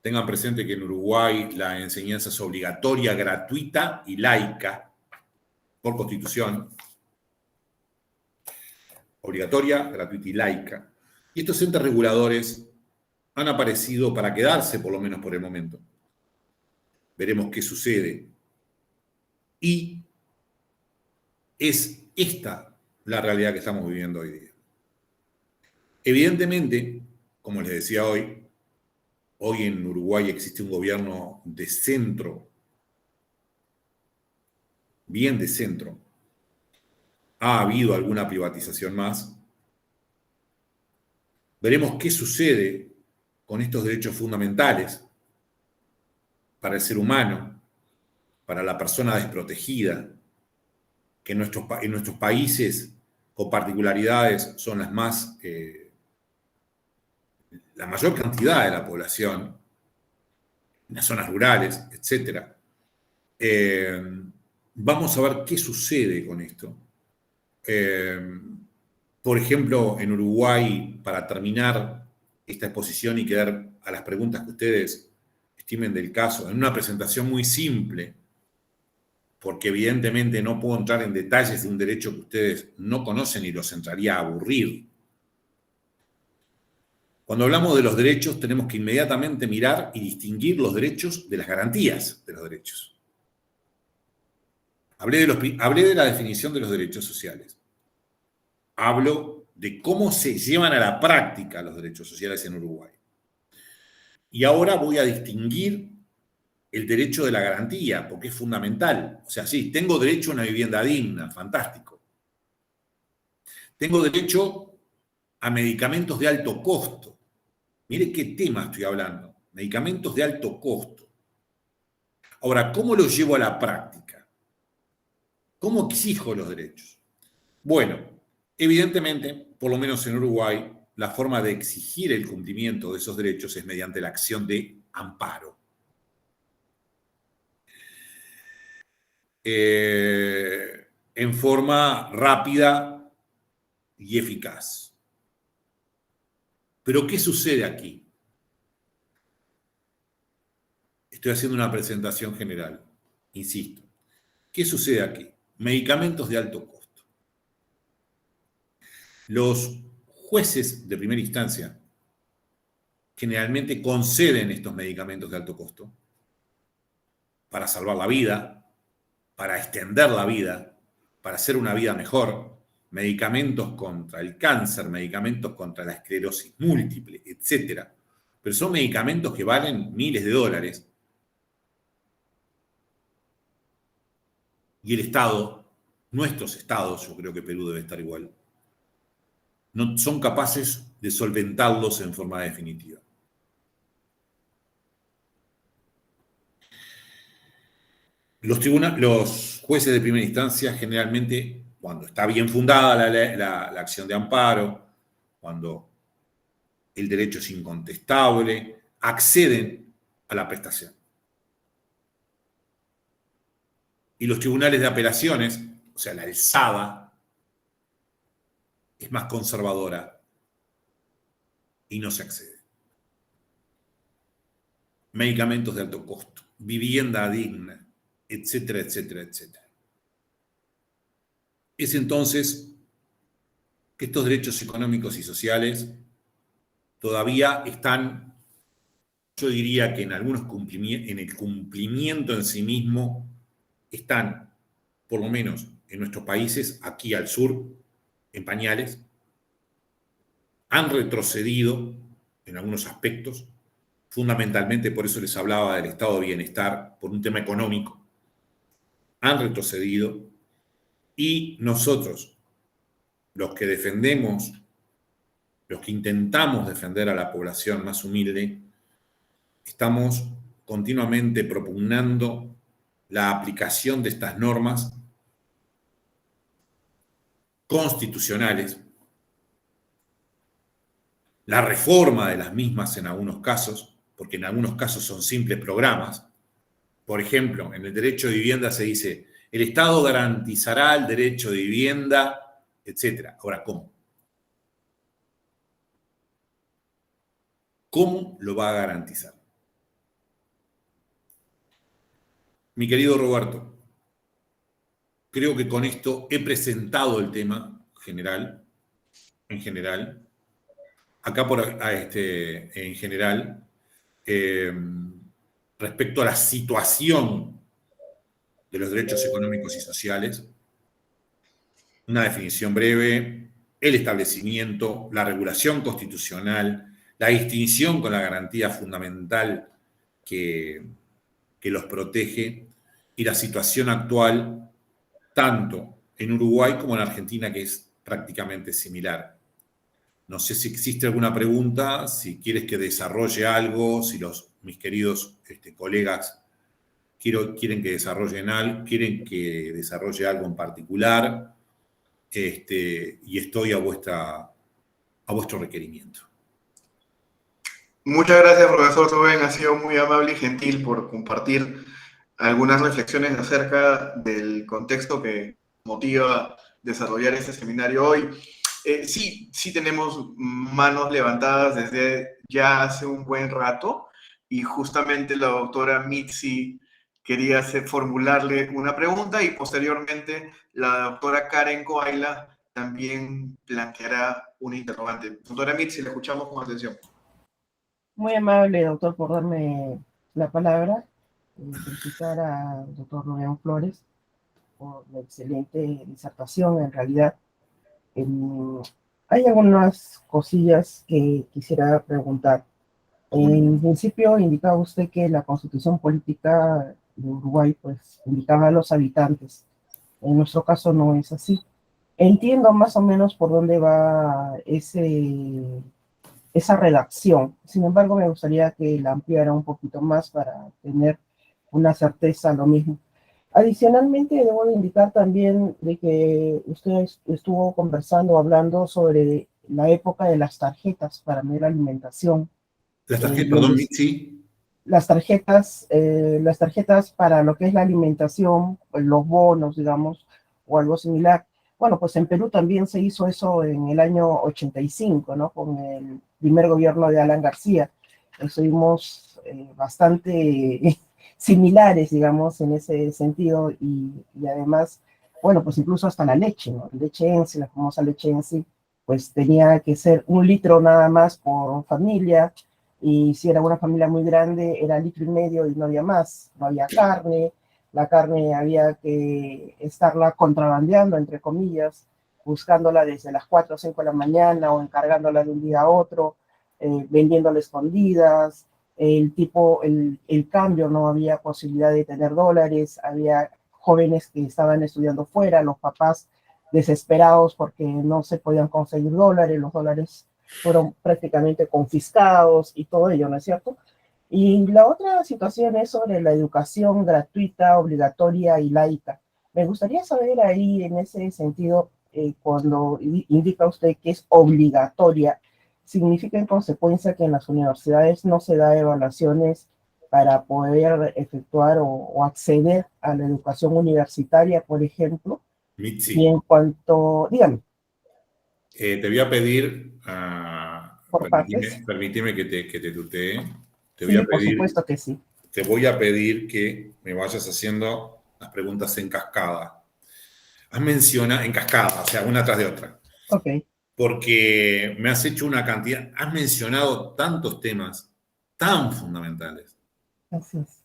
Tengan presente que en Uruguay la enseñanza es obligatoria, gratuita y laica, por Constitución. Obligatoria, gratuita y laica. Y estos entes reguladores han aparecido para quedarse, por lo menos por el momento. Veremos qué sucede. Y es esta la realidad que estamos viviendo hoy día. Evidentemente, como les decía hoy en Uruguay existe un gobierno de centro, bien de centro. Ha habido alguna privatización más. Veremos qué sucede con estos derechos fundamentales para el ser humano, para la persona desprotegida, que en nuestros países con particularidades son la mayor cantidad de la población, en las zonas rurales, etc. Vamos a ver qué sucede con esto. Por ejemplo, en Uruguay, para terminar esta exposición y quedar a las preguntas que ustedes estimen del caso, en una presentación muy simple, porque evidentemente no puedo entrar en detalles de un derecho que ustedes no conocen y los entraría a aburrir. Cuando hablamos de los derechos, tenemos que inmediatamente mirar y distinguir los derechos de las garantías de los derechos. Hablé de la definición de los derechos sociales. Hablo de cómo se llevan a la práctica los derechos sociales en Uruguay. Y ahora voy a distinguir el derecho de la garantía, porque es fundamental. O sea, sí, tengo derecho a una vivienda digna, fantástico. Tengo derecho a medicamentos de alto costo. Mire qué tema estoy hablando. Medicamentos de alto costo. Ahora, ¿cómo los llevo a la práctica? ¿Cómo exijo los derechos? Bueno, evidentemente, por lo menos en Uruguay, la forma de exigir el cumplimiento de esos derechos es mediante la acción de amparo. En forma rápida y eficaz. Pero ¿qué sucede aquí? Estoy haciendo una presentación general, insisto. ¿Qué sucede aquí? Medicamentos de alto costo. Los jueces de primera instancia generalmente conceden estos medicamentos de alto costo para salvar la vida, para extender la vida, para hacer una vida mejor, medicamentos contra el cáncer, medicamentos contra la esclerosis múltiple, etc. Pero son medicamentos que valen miles de dólares. Y el Estado, nuestros estados, yo creo que Perú debe estar igual, no son capaces de solventarlos en forma definitiva. Los jueces de primera instancia generalmente, cuando está bien fundada la acción de amparo, cuando el derecho es incontestable, acceden a la prestación. Y los tribunales de apelaciones, o sea, la alzada, es más conservadora y no se accede. Medicamentos de alto costo, vivienda digna, etcétera, etcétera, etcétera. Es entonces que estos derechos económicos y sociales todavía están, yo diría que en el cumplimiento en sí mismo, están, por lo menos en nuestros países, aquí al sur, en pañales. Han retrocedido en algunos aspectos, fundamentalmente por eso les hablaba del estado de bienestar, por un tema económico. Han retrocedido y nosotros, los que defendemos, los que intentamos defender a la población más humilde, estamos continuamente propugnando la aplicación de estas normas constitucionales, la reforma de las mismas en algunos casos, porque en algunos casos son simples programas. Por ejemplo, en el derecho de vivienda se dice, el Estado garantizará el derecho de vivienda, etc. Ahora, ¿cómo? ¿Cómo lo va a garantizar? Mi querido Roberto, creo que con esto he presentado el tema en general. Acá en general, respecto a la situación de los derechos económicos y sociales, una definición breve, el establecimiento, la regulación constitucional, la distinción con la garantía fundamental que los protege y la situación actual, tanto en Uruguay como en Argentina, que es prácticamente similar. No sé si existe alguna pregunta, si quieres que desarrolle algo, si mis queridos colegas quieren que desarrolle algo en particular, y estoy a vuestro requerimiento. Muchas gracias, profesor Rubén. Ha sido muy amable y gentil por compartir algunas reflexiones acerca del contexto que motiva desarrollar este seminario hoy. Sí tenemos manos levantadas desde ya hace un buen rato y justamente la doctora Mitzi quería formularle una pregunta y posteriormente la doctora Karen Coaila también planteará una interrogante. Doctora Mitzi, la escuchamos con atención. Muy amable, doctor, por darme la palabra. Felicitar al doctor Rubén Flores por la excelente disertación, en realidad. Em, Hay algunas cosillas que quisiera preguntar. En principio, indicaba usted que la constitución política de Uruguay, pues, indicaba a los habitantes. En nuestro caso no es así. Entiendo más o menos por dónde va esa redacción. Sin embargo, me gustaría que la ampliara un poquito más para tener una certeza lo mismo. Adicionalmente, debo de indicar también de que usted estuvo conversando, hablando sobre la época de las tarjetas para mera alimentación. Las tarjetas, Donde perdón, Mitzi. las tarjetas para lo que es la alimentación, pues, los bonos, digamos, o algo similar. Bueno, pues en Perú también se hizo eso en el año 85, ¿no? Con el primer gobierno de Alan García. Estuvimos bastante similares, digamos, en ese sentido y además, bueno, pues incluso hasta la leche, ¿no? Leche Ensi, la famosa leche Ensi, pues tenía que ser 1 litro nada más por familia, y si era una familia muy grande, era 1,5 litros y no había más, no había carne, la carne había que estarla contrabandeando, entre comillas, buscándola desde las 4 o 5 de la mañana o encargándola de un día a otro, vendiéndola escondidas, el cambio, no había posibilidad de tener dólares, había jóvenes que estaban estudiando fuera, los papás desesperados porque no se podían conseguir dólares, los dólares fueron prácticamente confiscados y todo ello, ¿no es cierto? Y la otra situación es sobre la educación gratuita, obligatoria y laica. Me gustaría saber ahí, en ese sentido, cuando indica usted que es obligatoria, ¿significa en consecuencia que en las universidades no se da evaluaciones para poder efectuar o acceder a la educación universitaria, por ejemplo? Y Mitzi, en cuanto, dígame, te voy a pedir, por partes. permitime que te tutee. Te voy a Sí, por pedir, supuesto que sí. te voy a pedir que me vayas haciendo las preguntas en cascada. Has mencionado, en cascada, o sea, una tras de otra. Ok, Porque me has hecho una cantidad, has mencionado tantos temas tan fundamentales. así es.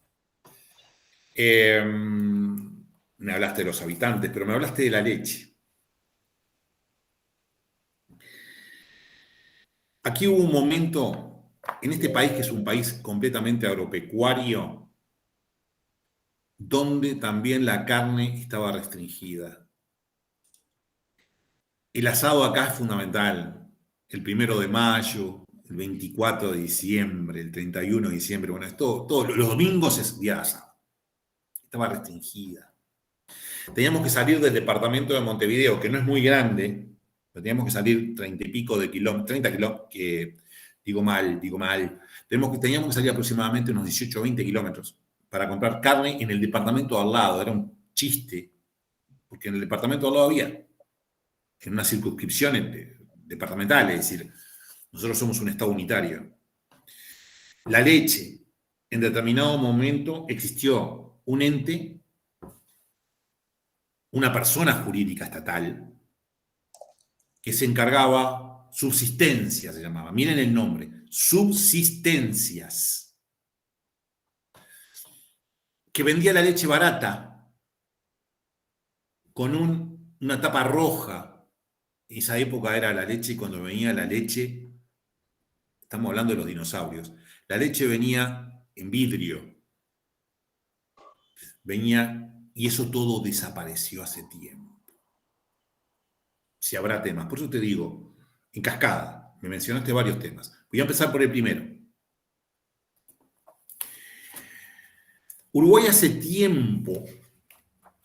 Me hablaste de los habitantes, pero me hablaste de la leche. Aquí hubo un momento, en este país que es un país completamente agropecuario, donde también la carne estaba restringida. El asado acá es fundamental. El 1 de mayo, el 24 de diciembre, el 31 de diciembre, bueno, todos los domingos es día de asado. Estaba restringida. Teníamos que salir del departamento de Montevideo, que no es muy grande, pero teníamos que salir 30 y pico de kilómetros, 30 kilómetros, que digo mal. Teníamos que salir aproximadamente unos 18 o 20 kilómetros para comprar carne en el departamento de al lado. Era un chiste, porque en el departamento de al lado había, en una circunscripción departamental, es decir, nosotros somos un estado unitario. La leche, en determinado momento existió un ente, una persona jurídica estatal, que se encargaba, subsistencia se llamaba, miren el nombre, subsistencias, que vendía la leche barata con una tapa roja. En esa época era la leche, cuando venía la leche, estamos hablando de los dinosaurios, la leche venía en vidrio, venía, y eso todo desapareció hace tiempo. Si habrá temas, por eso te digo, en cascada, me mencionaste varios temas. Voy a empezar por el primero. Uruguay hace tiempo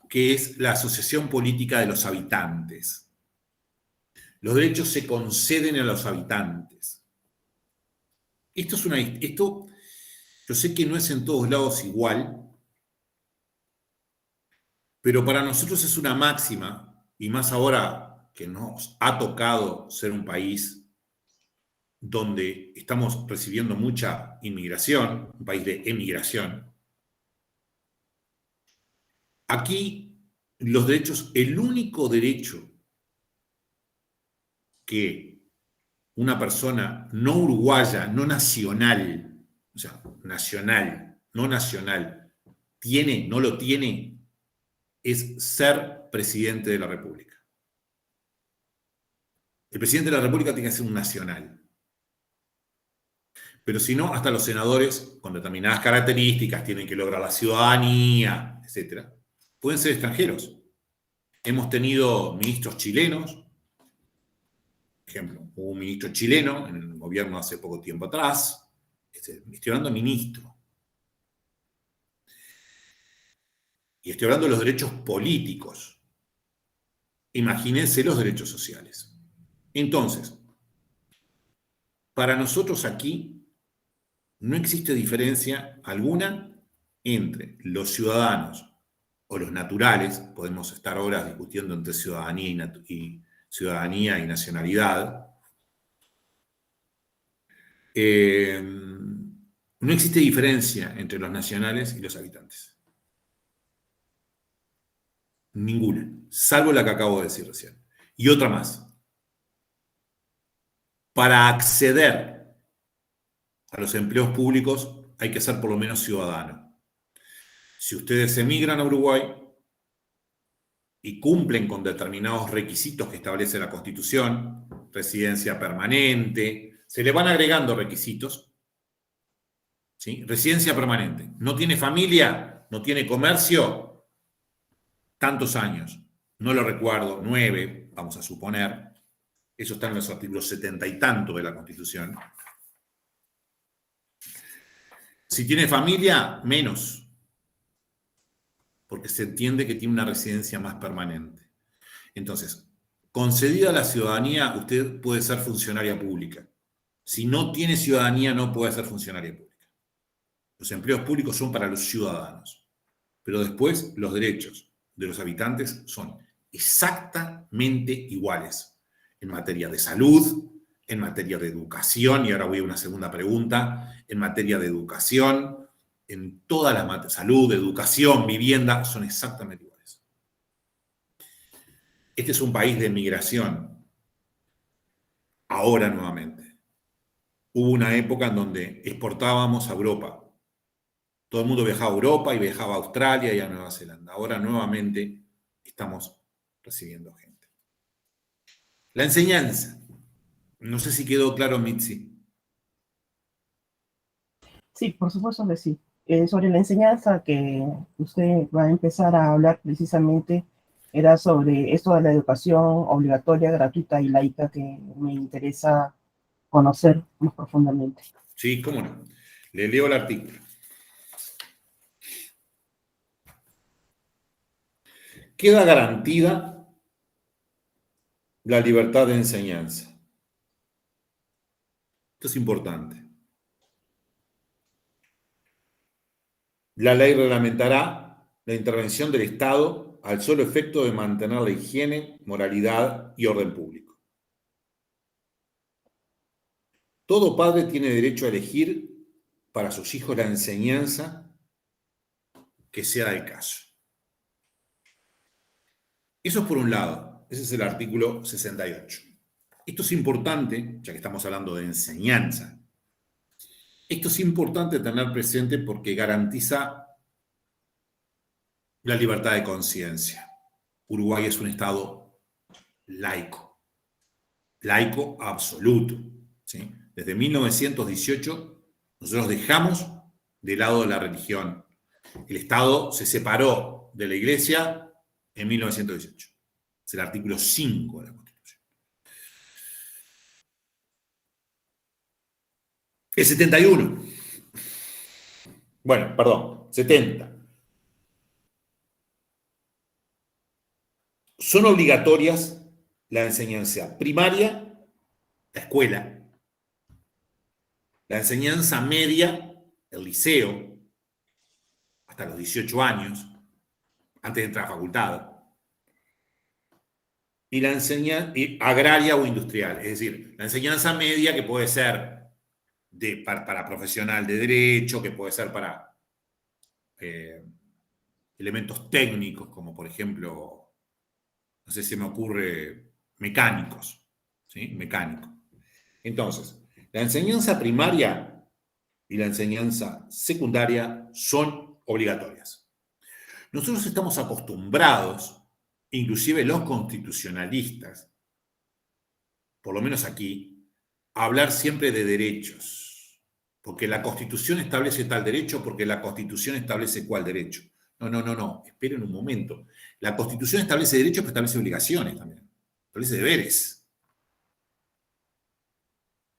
que es la Asociación Política de los Habitantes. Los derechos se conceden a los habitantes. Esto, yo sé que no es en todos lados igual, pero para nosotros es una máxima, y más ahora que nos ha tocado ser un país donde estamos recibiendo mucha inmigración, un país de emigración. Aquí los derechos, el único derecho que una persona no uruguaya, no nacional, o sea, nacional, no nacional, tiene, no lo tiene, es ser presidente de la República. El presidente de la República tiene que ser un nacional. Pero si no, hasta los senadores, con determinadas características, tienen que lograr la ciudadanía, etc., pueden ser extranjeros. Hemos tenido ministros chilenos, por ejemplo, hubo un ministro chileno en el gobierno hace poco tiempo atrás, estoy hablando de ministro, y estoy hablando de los derechos políticos. Imagínense los derechos sociales. Entonces, para nosotros aquí no existe diferencia alguna entre los ciudadanos o los naturales, podemos estar horas discutiendo entre ciudadanía y nacionalidad. No existe diferencia entre los nacionales y los habitantes. Ninguna, salvo la que acabo de decir recién. Y otra más. Para acceder a los empleos públicos hay que ser por lo menos ciudadano. Si ustedes emigran a Uruguay y cumplen con determinados requisitos que establece la Constitución, residencia permanente, se le van agregando requisitos, ¿sí? Residencia permanente. No tiene familia, no tiene comercio, tantos años. No lo recuerdo, 9, vamos a suponer. Eso está en los artículos 70 y tanto de la Constitución. Si tiene familia, menos, porque se entiende que tiene una residencia más permanente. Entonces, concedida la ciudadanía, usted puede ser funcionaria pública. Si no tiene ciudadanía, no puede ser funcionaria pública. Los empleos públicos son para los ciudadanos, pero después los derechos de los habitantes son exactamente iguales en materia de salud, en materia de educación, y ahora voy a una segunda pregunta, en materia de educación, en todas las materias, salud, educación, vivienda, son exactamente iguales. Este es un país de migración, ahora nuevamente. Hubo una época en donde exportábamos a Europa. Todo el mundo viajaba a Europa y viajaba a Australia y a Nueva Zelanda. Ahora nuevamente estamos recibiendo gente. La enseñanza. No sé si quedó claro, Mitzi. Sí, por supuesto que sí. Sobre la enseñanza que usted va a empezar a hablar precisamente, era sobre esto de la educación obligatoria, gratuita y laica que me interesa conocer más profundamente. Sí, cómo no. Le leo el artículo. Queda garantida la libertad de enseñanza. Esto es importante. La ley reglamentará la intervención del Estado al solo efecto de mantener la higiene, moralidad y orden público. Todo padre tiene derecho a elegir para sus hijos la enseñanza que sea del caso. Eso es por un lado. Ese es el artículo 68. Esto es importante, ya que estamos hablando de enseñanza. Esto es importante tener presente porque garantiza la libertad de conciencia. Uruguay es un Estado laico, laico absoluto, ¿sí? Desde 1918 nosotros dejamos de lado la religión. El Estado se separó de la Iglesia en 1918. Es el artículo 5 de la Constitución. El 71. Bueno, perdón, 70. Son obligatorias la enseñanza primaria, la escuela, la enseñanza media, el liceo, hasta los 18 años, antes de entrar a facultad, y la enseñanza agraria o industrial, es decir, la enseñanza media que puede ser para profesional de derecho, que puede ser para elementos técnicos, como por ejemplo, no sé si me ocurre, mecánicos, ¿sí? Mecánico. Entonces, la enseñanza primaria y la enseñanza secundaria son obligatorias. Nosotros estamos acostumbrados, inclusive los constitucionalistas, por lo menos aquí, a hablar siempre de derechos, porque la Constitución establece tal derecho, porque la Constitución establece cuál derecho. No, esperen un momento. La Constitución establece derechos, pero establece obligaciones también, establece deberes.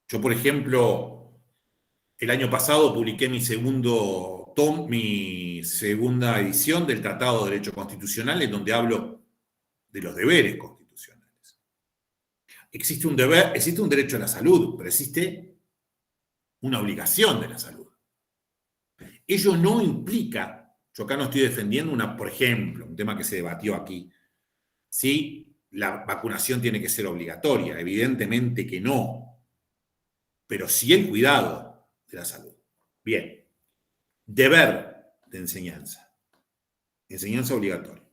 Yo, por ejemplo, el año pasado publiqué mi segunda edición del Tratado de Derecho Constitucional, en donde hablo de los deberes constitucionales. Existe un deber, existe un derecho a la salud, pero existe una obligación de la salud. Ello no implica, yo acá no estoy defendiendo por ejemplo, un tema que se debatió aquí, si la vacunación tiene que ser obligatoria, evidentemente que no, pero sí el cuidado de la salud. Bien, deber de enseñanza, enseñanza obligatoria.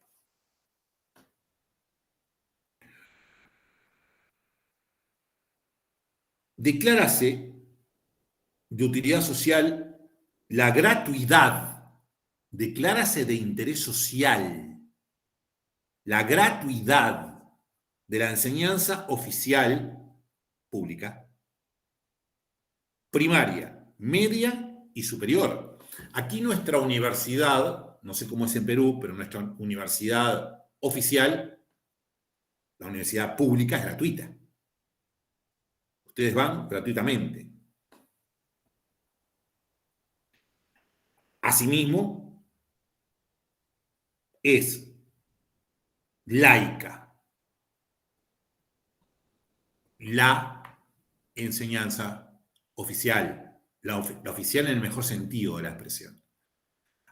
Declárase de utilidad social la gratuidad, declárase de interés social la gratuidad de la enseñanza oficial pública, primaria, media y superior. Aquí nuestra universidad, no sé cómo es en Perú, pero nuestra universidad oficial, la universidad pública, es gratuita. Ustedes van gratuitamente. Asimismo, es laica la enseñanza oficial, la oficial en el mejor sentido de la expresión.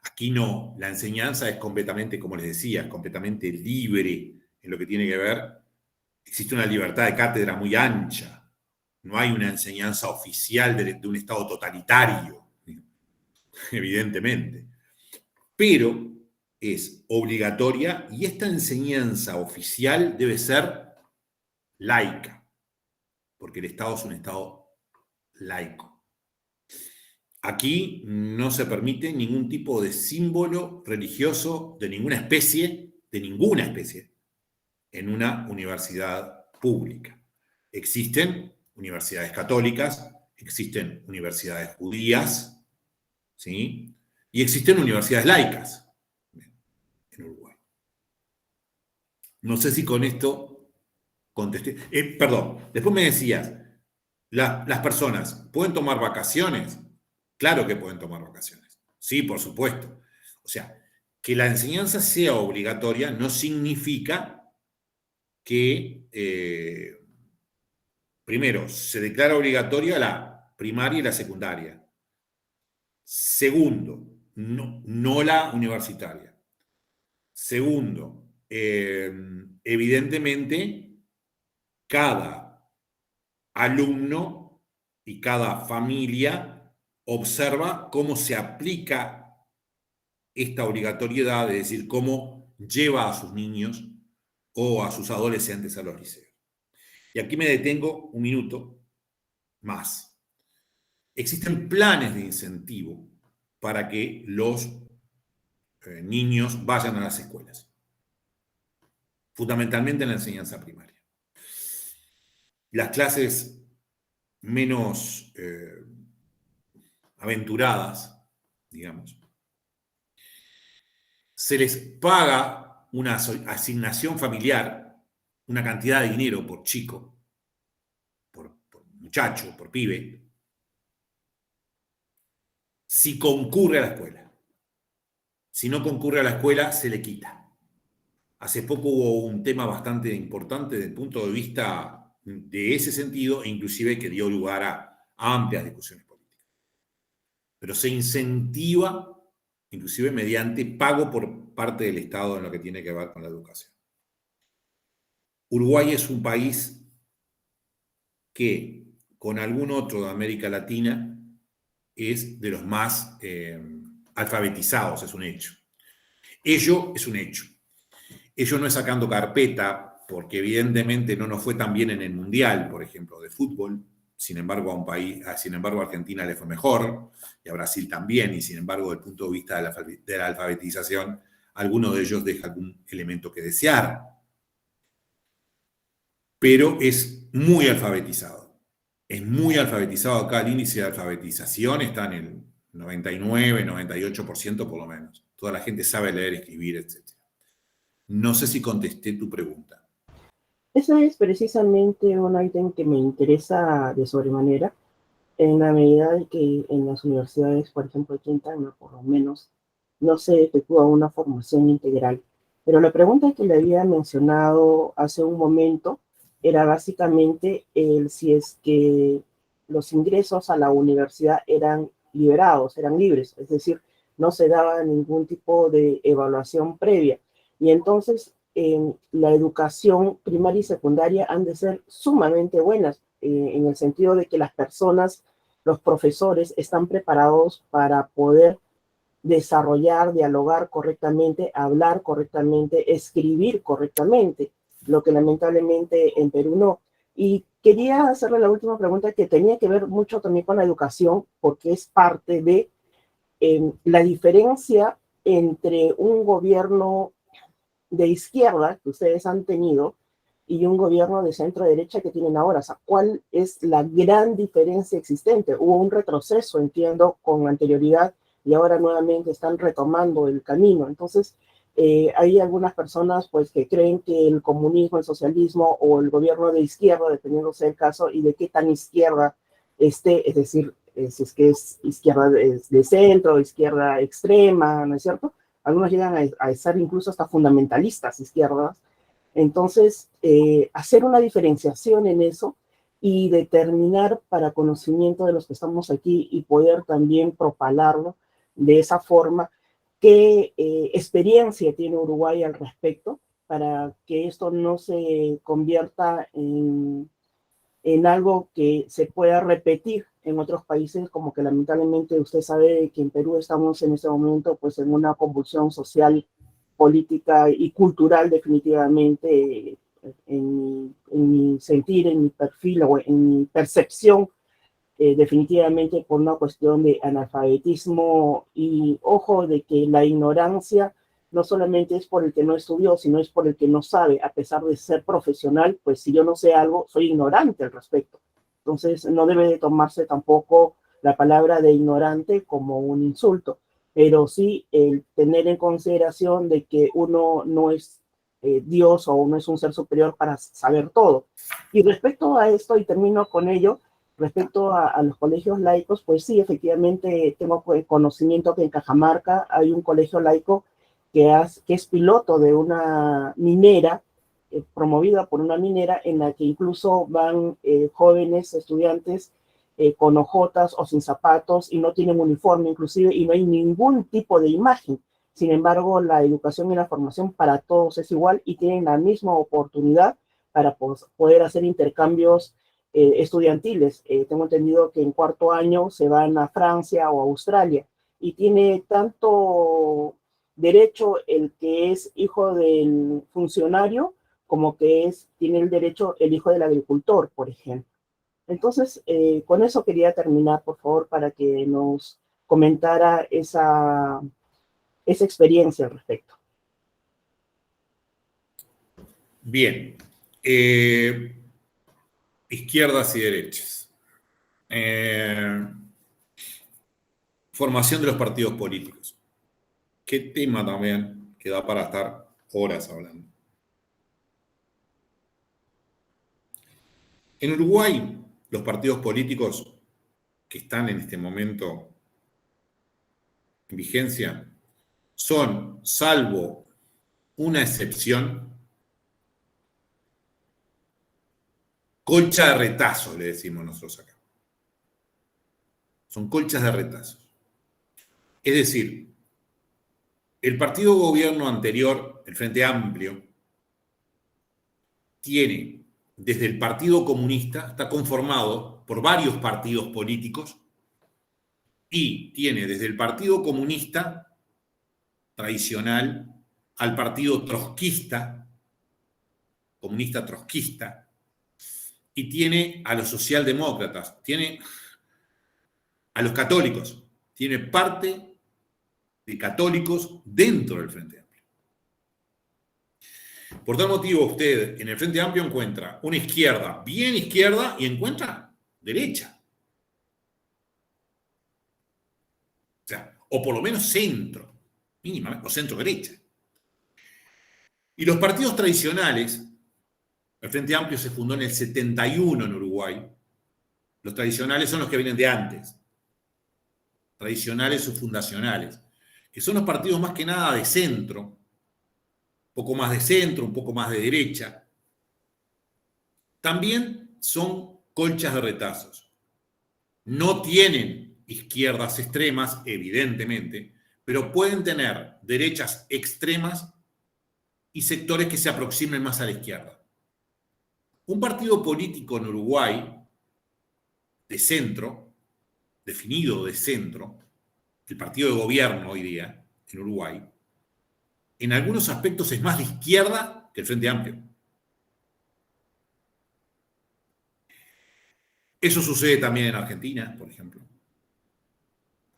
Aquí no, la enseñanza es completamente, como les decía, completamente libre en lo que tiene que ver. Existe una libertad de cátedra muy ancha. No hay una enseñanza oficial de un Estado totalitario, evidentemente. Pero es obligatoria y esta enseñanza oficial debe ser laica, porque el Estado es un Estado laico. Aquí no se permite ningún tipo de símbolo religioso de ninguna especie, en una universidad pública. Existen universidades católicas, existen universidades judías, ¿sí? Y existen universidades laicas en Uruguay. No sé si con esto contesté. Perdón, después me decías, las personas, ¿pueden tomar vacaciones? Claro que pueden tomar vacaciones. Sí, por supuesto. O sea, que la enseñanza sea obligatoria no significa que, primero, se declara obligatoria la primaria y la secundaria. Segundo, no la universitaria. Segundo, evidentemente, cada alumno y cada familia observa cómo se aplica esta obligatoriedad, es decir, cómo lleva a sus niños o a sus adolescentes a los liceos. Y aquí me detengo un minuto más. Existen planes de incentivo para que los niños vayan a las escuelas, fundamentalmente en la enseñanza primaria. Las clases menos aventuradas, digamos, se les paga una asignación familiar, una cantidad de dinero por chico, por muchacho, por pibe, si concurre a la escuela. Si no concurre a la escuela, se le quita. Hace poco hubo un tema bastante importante desde el punto de vista de ese sentido, e inclusive que dio lugar a amplias discusiones políticas. Pero se incentiva, inclusive mediante pago por parte del Estado en lo que tiene que ver con la educación. Uruguay es un país que, con algún otro de América Latina, es de los más alfabetizados, es un hecho. Ello es un hecho. Ello no es sacando carpeta, porque evidentemente no nos fue tan bien en el Mundial, por ejemplo, de fútbol, sin embargo, a Argentina le fue mejor, y a Brasil también, y sin embargo, desde el punto de vista de la alfabetización, alguno de ellos deja algún elemento que desear. Pero es muy alfabetizado. Es muy alfabetizado acá. El índice de alfabetización está en el 99, 98% por lo menos. Toda la gente sabe leer, escribir, etc. No sé si contesté tu pregunta. Ese es precisamente un ítem que me interesa de sobremanera, en la medida de que en las universidades, por ejemplo, aquí en Tacna, por lo menos, no se efectúa una formación integral. Pero la pregunta que le había mencionado hace un momento era básicamente el si es que los ingresos a la universidad eran liberados, eran libres, es decir, no se daba ningún tipo de evaluación previa. Y entonces, la educación primaria y secundaria han de ser sumamente buenas, en el sentido de que las personas, los profesores, están preparados para poder desarrollar, dialogar correctamente, hablar correctamente, escribir correctamente, lo que lamentablemente en Perú no. Y quería hacerle la última pregunta que tenía que ver mucho también con la educación, porque es parte de la diferencia entre un gobierno de izquierda que ustedes han tenido y un gobierno de centro derecha que tienen ahora. O sea, ¿cuál es la gran diferencia existente? Hubo un retroceso, entiendo, con anterioridad y ahora nuevamente están retomando el camino. Entonces, hay algunas personas pues que creen que el comunismo, el socialismo o el gobierno de izquierda, dependiendo sea el caso y de qué tan izquierda esté, es decir, si es que es izquierda de centro, izquierda extrema, ¿no es cierto? Algunos llegan a ser incluso hasta fundamentalistas izquierdas. Entonces, hacer una diferenciación en eso y determinar para conocimiento de los que estamos aquí y poder también propalarlo de esa forma, qué experiencia tiene Uruguay al respecto para que esto no se convierta en algo que se pueda repetir en otros países, como que lamentablemente usted sabe que en Perú estamos en este momento pues en una convulsión social, política y cultural definitivamente, en mi sentir, en mi perfil o en mi percepción, definitivamente por una cuestión de analfabetismo y ojo de que la ignorancia no solamente es por el que no estudió, sino es por el que no sabe, a pesar de ser profesional, pues si yo no sé algo, soy ignorante al respecto. Entonces no debe de tomarse tampoco la palabra de ignorante como un insulto, pero sí el tener en consideración de que uno no es Dios o uno es un ser superior para saber todo. Y respecto a esto, y termino con ello, respecto a los colegios laicos, pues sí, efectivamente tengo conocimiento que en Cajamarca hay un colegio laico que es piloto de una minera, promovida por una minera, en la que incluso van jóvenes estudiantes con ojotas o sin zapatos y no tienen uniforme inclusive y no hay ningún tipo de imagen. Sin embargo, la educación y la formación para todos es igual y tienen la misma oportunidad para poder hacer intercambios estudiantiles. Tengo entendido que en cuarto año se van a Francia o a Australia y tiene tanto derecho el que es hijo del funcionario como que tiene el derecho el hijo del agricultor, por ejemplo. Entonces, con eso quería terminar, por favor, para que nos comentara esa experiencia al respecto. Bien. Izquierdas y derechas. Formación de los partidos políticos. Qué tema también que da para estar horas hablando. En Uruguay, los partidos políticos que están en este momento en vigencia son, salvo una excepción, colcha de retazo, le decimos nosotros acá. Son colchas de retazo. Es decir, el partido gobierno anterior, el Frente Amplio, tiene desde el Partido Comunista, está conformado por varios partidos políticos y tiene desde el Partido Comunista tradicional al Partido Trotskista, comunista trotskista, y tiene a los socialdemócratas, tiene a los católicos, tiene parte de católicos dentro del Frente Amplio. Por tal motivo, usted en el Frente Amplio encuentra una izquierda, bien izquierda, y encuentra derecha. O sea, o por lo menos centro, mínimamente, o centro-derecha. Y los partidos tradicionales, el Frente Amplio se fundó en el 71 en Uruguay. Los tradicionales son los que vienen de antes. Tradicionales o fundacionales. Que son los partidos más que nada de centro. Un poco más de centro, un poco más de derecha. También son colchas de retazos. No tienen izquierdas extremas, evidentemente, pero pueden tener derechas extremas y sectores que se aproximen más a la izquierda. Un partido político en Uruguay de centro, definido de centro, el partido de gobierno hoy día en Uruguay, en algunos aspectos es más de izquierda que el Frente Amplio. Eso sucede también en Argentina, por ejemplo.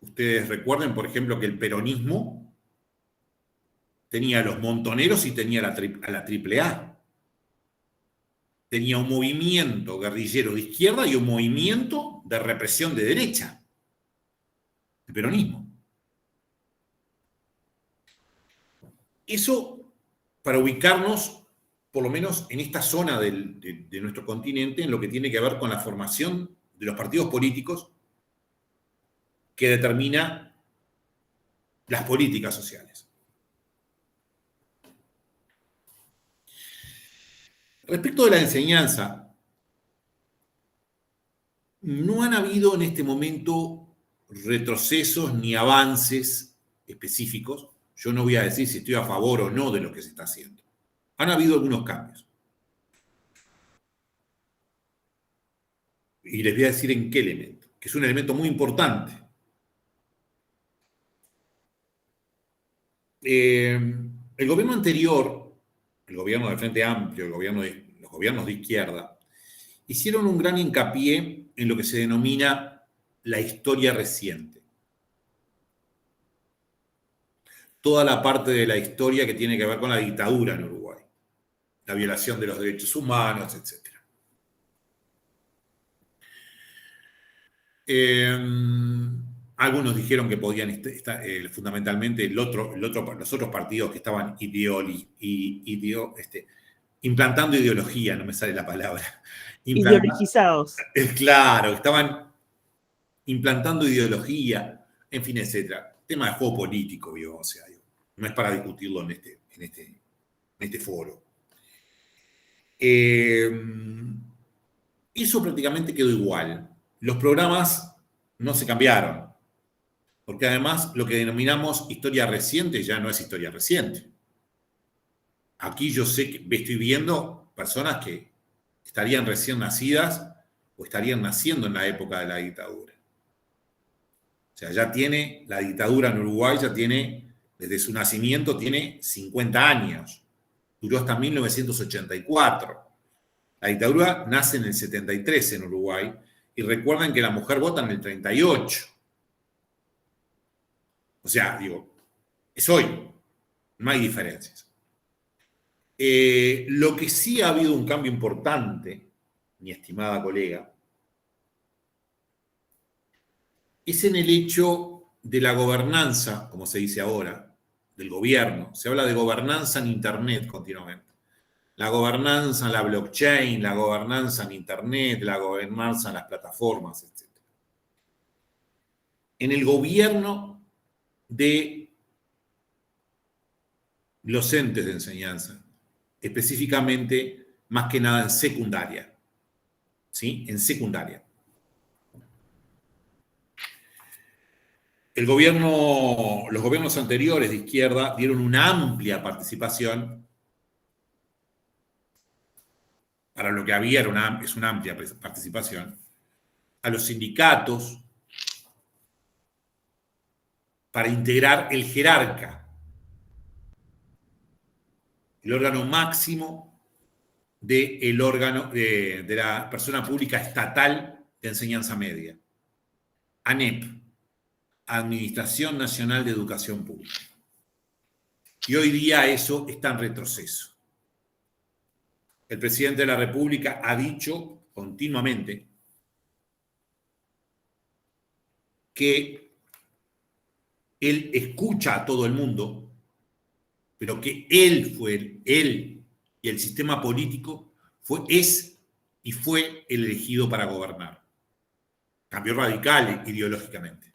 Ustedes recuerden, por ejemplo, que el peronismo tenía a los montoneros y tenía a la AAA. Tenía un movimiento guerrillero de izquierda y un movimiento de represión de derecha. El peronismo. Eso para ubicarnos, por lo menos en esta zona de nuestro continente, en lo que tiene que ver con la formación de los partidos políticos que determina las políticas sociales. Respecto de la enseñanza, no han habido en este momento retrocesos ni avances específicos. Yo no voy a decir si estoy a favor o no de lo que se está haciendo. Han habido algunos cambios. Y les voy a decir en qué elemento, que es un elemento muy importante. El gobierno anterior, el gobierno del Frente Amplio, los gobiernos de izquierda, hicieron un gran hincapié en lo que se denomina la historia reciente. Toda la parte de la historia que tiene que ver con la dictadura en Uruguay, la violación de los derechos humanos, etc. Algunos dijeron que podían estar, fundamentalmente los otros partidos que estaban implantando ideología, no me sale la palabra. Ideologizados. Claro, estaban implantando ideología, en fin, etcétera. Tema de juego político, ¿vio? O sea, no es para discutirlo en este foro. Eso prácticamente quedó igual. Los programas no se cambiaron, porque además lo que denominamos historia reciente ya no es historia reciente. Aquí yo sé que estoy viendo personas que estarían recién nacidas o estarían naciendo en la época de la dictadura. O sea, ya tiene, la dictadura en Uruguay ya tiene, desde su nacimiento tiene 50 años. Duró hasta 1984. La dictadura nace en el 73 en Uruguay y recuerden que la mujer vota en el 38. O sea, digo, es hoy, no hay diferencias. Lo que sí ha habido un cambio importante, mi estimada colega, es en el hecho de la gobernanza, como se dice ahora, del gobierno. Se habla de gobernanza en Internet continuamente. La gobernanza en la blockchain, la gobernanza en Internet, la gobernanza en las plataformas, etc. En el gobierno de los entes de enseñanza, específicamente, más que nada en secundaria. ¿Sí? En secundaria. Los gobiernos anteriores de izquierda dieron una amplia participación. Para lo que había es una amplia participación. A los sindicatos, para integrar el jerarca, el órgano máximo del órgano, de la persona pública estatal de enseñanza media. ANEP, Administración Nacional de Educación Pública. Y hoy día eso está en retroceso. El presidente de la República ha dicho continuamente que él escucha a todo el mundo, pero que él y el sistema político es y fue el elegido para gobernar. Cambió radical ideológicamente.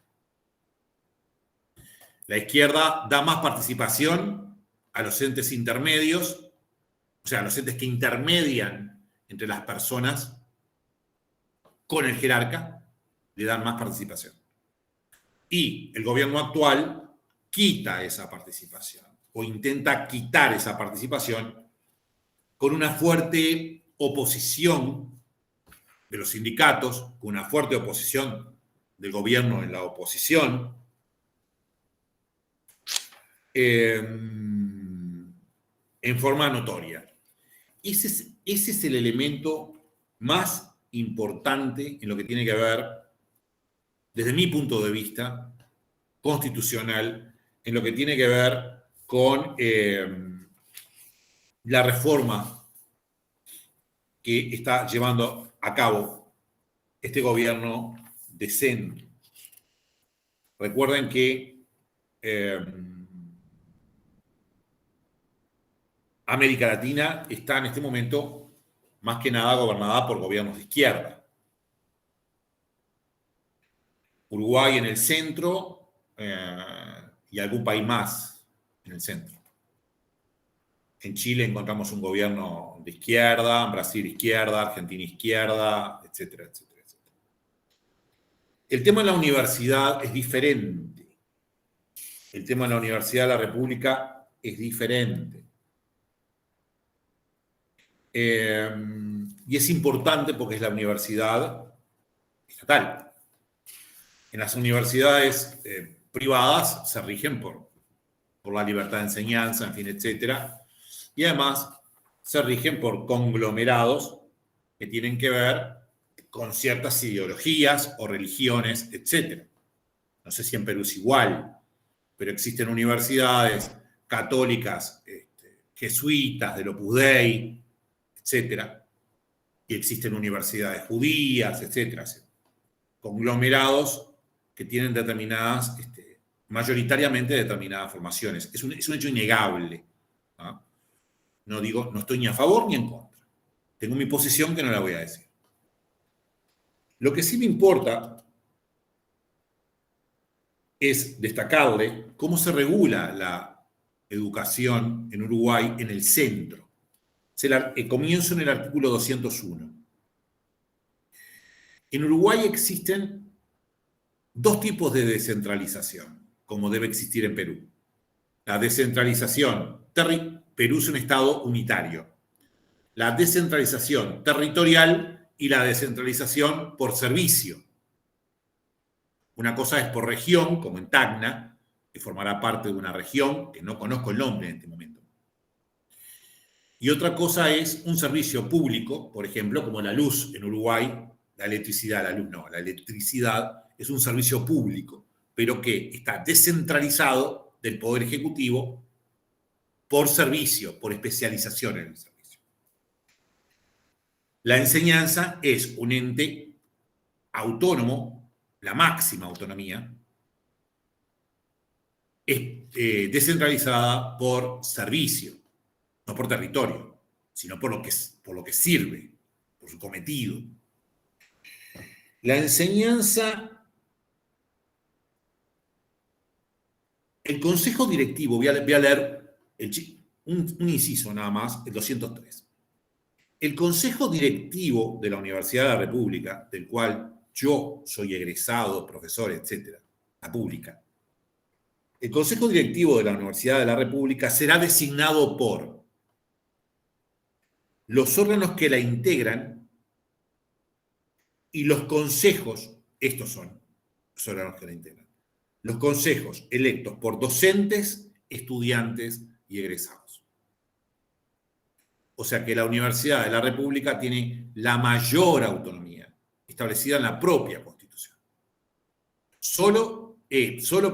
La izquierda da más participación a los entes intermedios, o sea, a los entes que intermedian entre las personas con el jerarca, le dan más participación. Y el gobierno actual quita esa participación o intenta quitar esa participación con una fuerte oposición de los sindicatos, con una fuerte oposición del gobierno en la oposición, en forma notoria. Ese es el elemento más importante en lo que tiene que ver, desde mi punto de vista constitucional, en lo que tiene que ver con la reforma que está llevando a cabo este gobierno de centro. Recuerden que América Latina está en este momento más que nada gobernada por gobiernos de izquierda. Uruguay en el centro y algún país más en el centro. En Chile encontramos un gobierno de izquierda, en Brasil izquierda, Argentina izquierda, etcétera, etcétera, etcétera. El tema de la universidad es diferente. El tema de la Universidad de la República es diferente. Y es importante porque es la universidad estatal. En las universidades privadas se rigen por la libertad de enseñanza, en fin, etcétera. Y además se rigen por conglomerados que tienen que ver con ciertas ideologías o religiones, etcétera. No sé si en Perú es igual, pero existen universidades católicas, jesuitas, del Opus Dei, etcétera, y existen universidades judías, etcétera, conglomerados que tienen determinadas, mayoritariamente determinadas formaciones. Es un hecho innegable. No digo, no estoy ni a favor ni en contra. Tengo mi posición que no la voy a decir. Lo que sí me importa es destacarle cómo se regula la educación en Uruguay en el centro. Comienzo en el artículo 201. En Uruguay existen dos tipos de descentralización, como debe existir en Perú. La descentralización, Perú es un estado unitario. La descentralización territorial y la descentralización por servicio. Una cosa es por región, como en Tacna, que formará parte de una región, que no conozco el nombre en este momento. Y otra cosa es un servicio público, por ejemplo, como la luz en Uruguay, la electricidad, la luz no, la electricidad es un servicio público, pero que está descentralizado del Poder Ejecutivo por servicio, por especialización en el servicio. La enseñanza es un ente autónomo, la máxima autonomía, es descentralizada por servicio, no por territorio, sino por lo que sirve, por su cometido. La enseñanza, el consejo directivo, voy a leer un inciso nada más, el 203. El consejo directivo de la Universidad de la República, del cual yo soy egresado, profesor, etcétera, la pública. El consejo directivo de la Universidad de la República será designado por los órganos que la integran y los consejos, estos son los órganos que la integran, los consejos electos por docentes, estudiantes y egresados. O sea que la Universidad de la República tiene la mayor autonomía establecida en la propia Constitución. Solo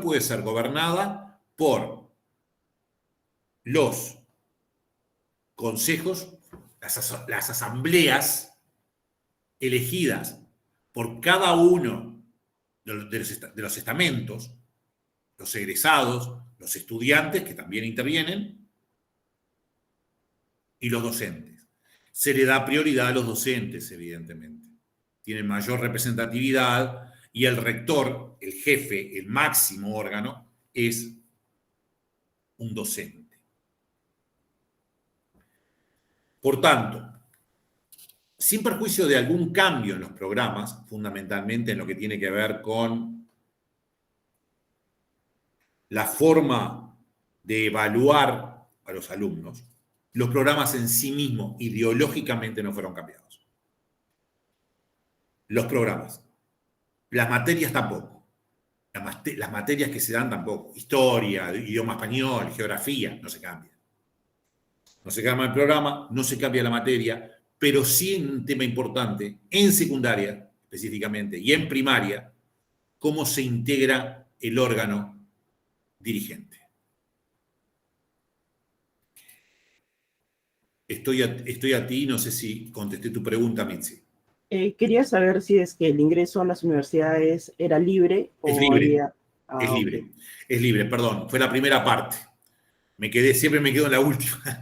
puede ser gobernada por los consejos, las asambleas elegidas por cada uno de los estamentos, los egresados, los estudiantes que también intervienen, y los docentes. Se le da prioridad a los docentes, evidentemente. Tienen mayor representatividad y el rector, el jefe, el máximo órgano, es un docente. Por tanto, sin perjuicio de algún cambio en los programas, fundamentalmente en lo que tiene que ver con la forma de evaluar a los alumnos, los programas en sí mismos ideológicamente no fueron cambiados. Los programas. Las materias tampoco. Las materias que se dan tampoco. Historia, idioma español, geografía, no se cambia. No se cambia el programa, no se cambia la materia, pero sí en un tema importante, en secundaria específicamente y en primaria, cómo se integra el órgano dirigente. Estoy a ti, no sé si contesté tu pregunta, Mitzi. Quería saber si es que el ingreso a las universidades era libre o es libre. había... Es libre. Okay. Es libre, perdón. Fue la primera parte. Siempre me quedo en la última.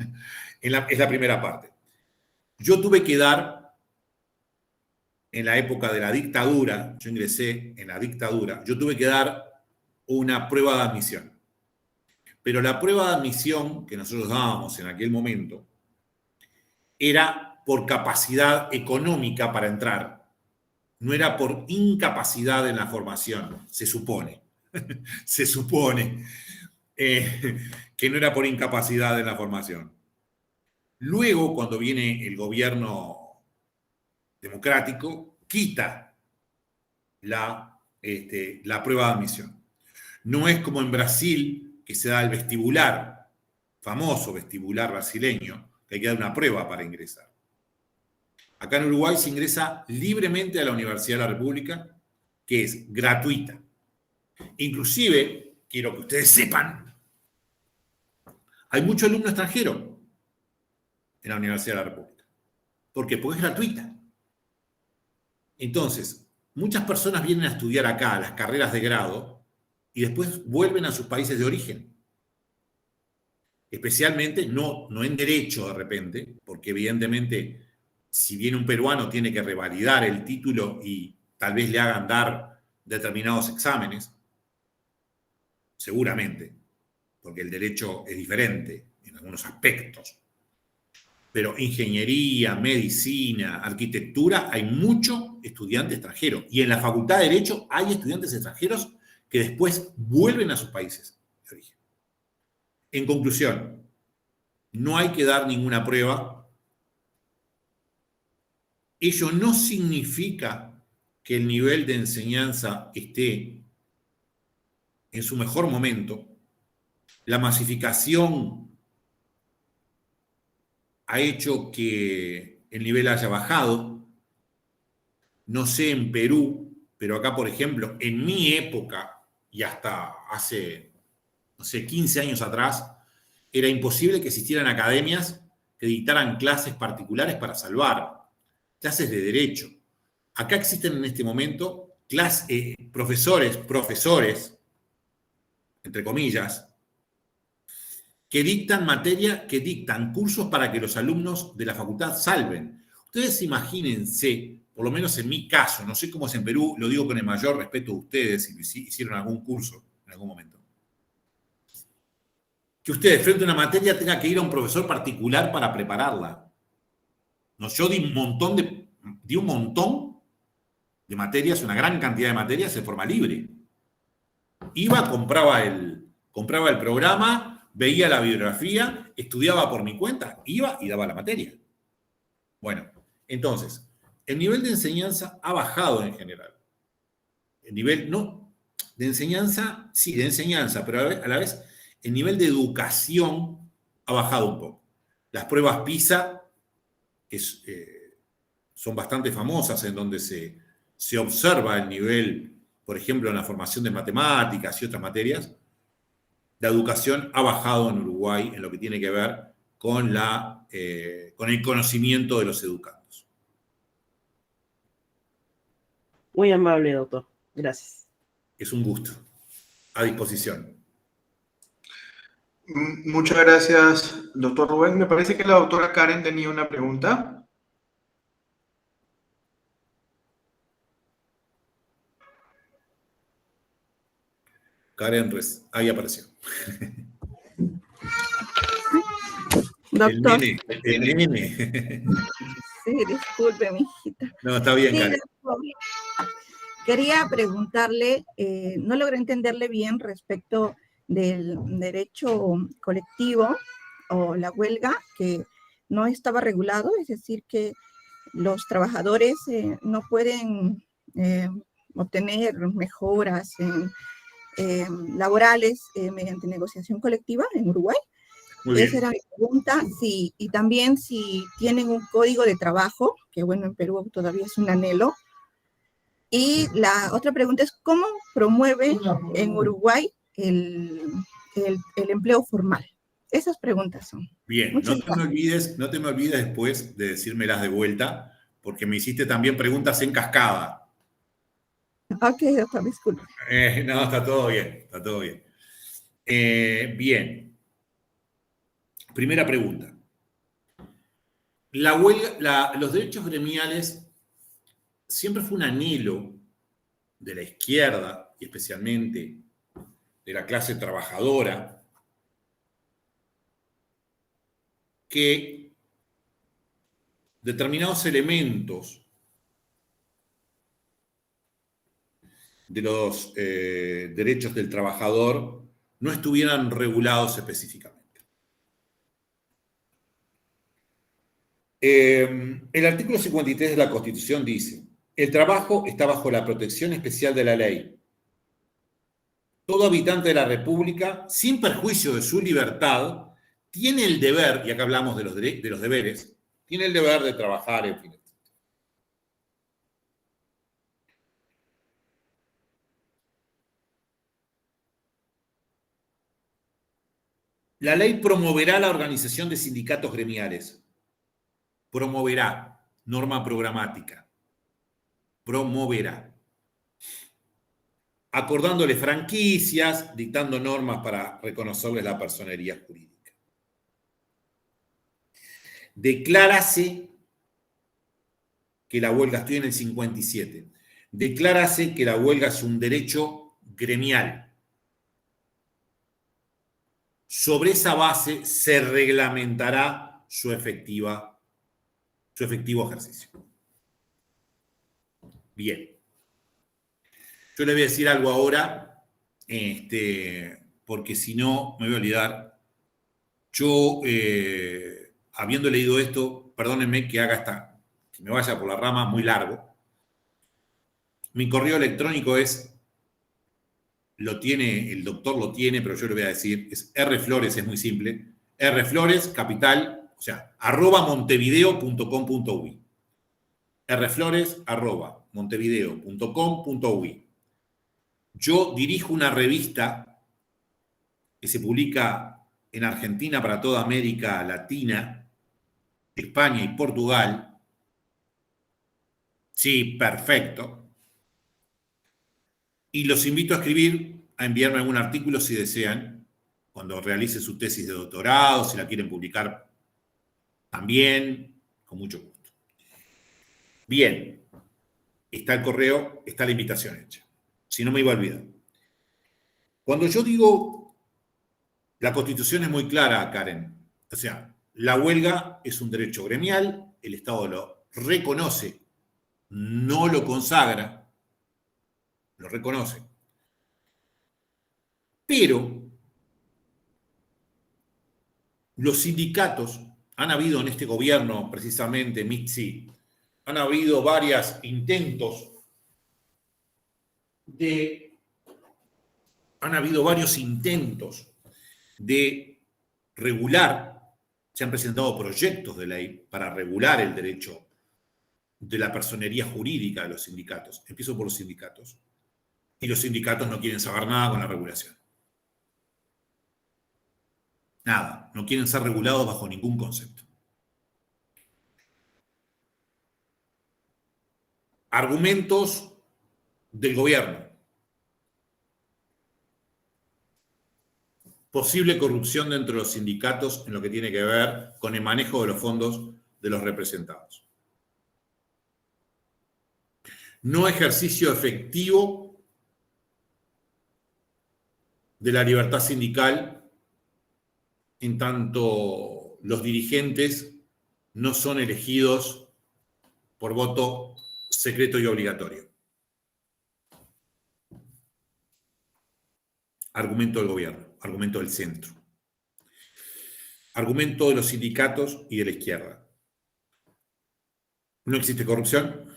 Es la primera parte. Yo tuve que dar, en la época de la dictadura, yo ingresé en la dictadura, yo tuve que dar una prueba de admisión. Pero la prueba de admisión que nosotros dábamos en aquel momento era por capacidad económica para entrar. No era por incapacidad en la formación, se supone. Se supone que no era por incapacidad en la formación. Luego, cuando viene el gobierno democrático, quita la prueba de admisión. No es como en Brasil, que se da el vestibular, famoso vestibular brasileño, que hay que dar una prueba para ingresar. Acá en Uruguay se ingresa libremente a la Universidad de la República, que es gratuita. Inclusive, quiero que ustedes sepan, hay mucho alumno extranjero en la Universidad de la República. ¿Por qué? Porque es gratuita. Entonces, muchas personas vienen a estudiar acá las carreras de grado y después vuelven a sus países de origen. Especialmente, no en derecho de repente, porque evidentemente, si viene un peruano tiene que revalidar el título y tal vez le hagan dar determinados exámenes, seguramente, porque el derecho es diferente en algunos aspectos. Pero ingeniería, medicina, arquitectura, hay mucho estudiante extranjero. Y en la Facultad de Derecho hay estudiantes extranjeros que después vuelven a sus países de origen. En conclusión, no hay que dar ninguna prueba. Ello no significa que el nivel de enseñanza esté en su mejor momento. La masificación ha hecho que el nivel haya bajado. No sé en Perú, pero acá, por ejemplo, en mi época y hasta hace, no sé, 15 años atrás, era imposible que existieran academias que dictaran clases particulares para salvar, clases de derecho. Acá existen en este momento profesores, entre comillas, que dictan cursos para que los alumnos de la facultad salven. Ustedes imagínense, por lo menos en mi caso, no sé cómo es en Perú, lo digo con el mayor respeto a ustedes, si hicieron algún curso en algún momento, que ustedes frente a una materia tengan que ir a un profesor particular para prepararla. No, yo di un montón de materias, una gran cantidad de materias de forma libre. Iba, compraba el programa, veía la bibliografía, estudiaba por mi cuenta, iba y daba la materia. Bueno, entonces, el nivel de enseñanza ha bajado en general. El nivel, no, de enseñanza, sí, de enseñanza, pero a la vez el nivel de educación ha bajado un poco. Las pruebas PISA son bastante famosas, en donde se observa el nivel, por ejemplo, en la formación de matemáticas y otras materias, la educación ha bajado en Uruguay en lo que tiene que ver con el conocimiento de los educandos. Muy amable, doctor. Gracias. Es un gusto. A disposición. Muchas gracias, doctor Rubén. Me parece que la doctora Karen tenía una pregunta. Karen, ahí apareció. Doctor. El nene. Sí, disculpe, mi hijita. No, está bien, Sí, Karen. doctor. Quería preguntarle, no logré entenderle bien respecto del derecho colectivo o la huelga, que no estaba regulado, es decir, que los trabajadores no pueden obtener mejoras laborales mediante negociación colectiva en Uruguay. Muy bien. Esa era mi pregunta, sí, y también si tienen un código de trabajo, que bueno, en Perú todavía es un anhelo. Y la otra pregunta es, ¿cómo promueve en Uruguay el empleo formal? Esas preguntas son. Bien, Muchas no te me olvides después de decírmelas de vuelta, porque me hiciste también preguntas en cascada. Ok, doctor, disculpe. No, está todo bien, está todo bien. Bien. Primera pregunta. La huelga, los derechos gremiales siempre fue un anhelo de la izquierda y especialmente de la clase trabajadora que determinados elementos de los derechos del trabajador no estuvieran regulados específicamente. El artículo 53 de la Constitución dice: el trabajo está bajo la protección especial de la ley. Todo habitante de la República, sin perjuicio de su libertad, tiene el deber, y acá hablamos de los deberes, tiene el deber de trabajar en fin. La ley promoverá la organización de sindicatos gremiales. Promoverá, norma programática. Promoverá. Acordándole franquicias, dictando normas para reconocerles la personería jurídica. Declárase que la huelga, estoy en el 57, declárase que la huelga es un derecho gremial. Sobre esa base se reglamentará su efectivo ejercicio. Bien. Yo le voy a decir algo ahora, porque si no me voy a olvidar. Yo, habiendo leído esto, perdónenme que que me vaya por la rama muy largo. Mi correo electrónico el doctor lo tiene, pero yo le voy a decir, es rflores, es muy simple, rflores, capital, o sea, @montevideo.com.uy. rflores, @montevideo.com.uy. Yo dirijo una revista que se publica en Argentina para toda América Latina, España y Portugal. Sí, perfecto. Y los invito a enviarme algún artículo si desean, cuando realice su tesis de doctorado, si la quieren publicar también, con mucho gusto. Bien, está el correo, está la invitación hecha. Si no me iba a olvidar. Cuando yo digo, la Constitución es muy clara, Karen. O sea, la huelga es un derecho gremial, el Estado lo reconoce, no lo consagra, lo reconoce. Pero los sindicatos, han habido en este gobierno, precisamente, Mitzi, han habido varios intentos de regular se han presentado proyectos de ley para regular el derecho de la personería jurídica de los sindicatos. Empiezo por los sindicatos. Y los sindicatos no quieren saber nada con la regulación. Nada, no quieren ser regulados bajo ningún concepto. Argumentos del gobierno. Posible corrupción dentro de los sindicatos en lo que tiene que ver con el manejo de los fondos de los representados. No ejercicio efectivo de la libertad sindical en tanto los dirigentes no son elegidos por voto secreto y obligatorio. Argumento del gobierno, argumento del centro. Argumento de los sindicatos y de la izquierda. No existe corrupción.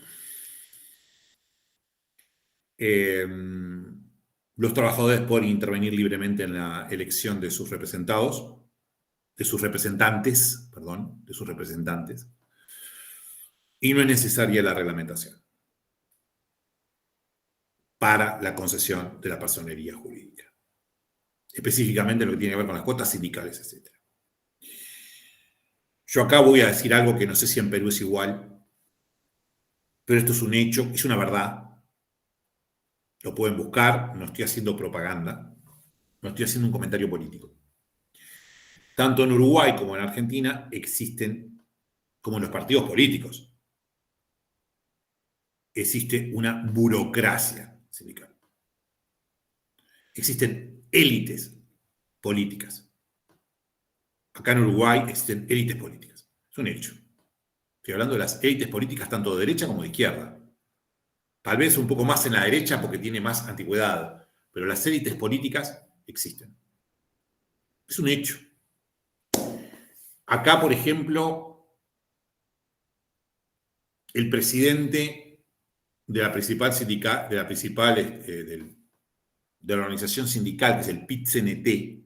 Los trabajadores pueden intervenir libremente en la elección de sus representados, de sus representantes, y no es necesaria la reglamentación para la concesión de la personería jurídica. Específicamente lo que tiene que ver con las cuotas sindicales, etc. Yo acá voy a decir algo que no sé si en Perú es igual, pero esto es un hecho, es una verdad. Lo pueden buscar, no estoy haciendo propaganda, no estoy haciendo un comentario político. Tanto en Uruguay como en Argentina existen, como en los partidos políticos, existe una burocracia sindical. Existen élites políticas. Acá en Uruguay existen élites políticas. Es un hecho. Estoy hablando de las élites políticas tanto de derecha como de izquierda. Tal vez un poco más en la derecha porque tiene más antigüedad, pero las élites políticas existen. Es un hecho. Acá, por ejemplo, el presidente de la principal sindical, de la organización sindical, que es el PIT-CNT,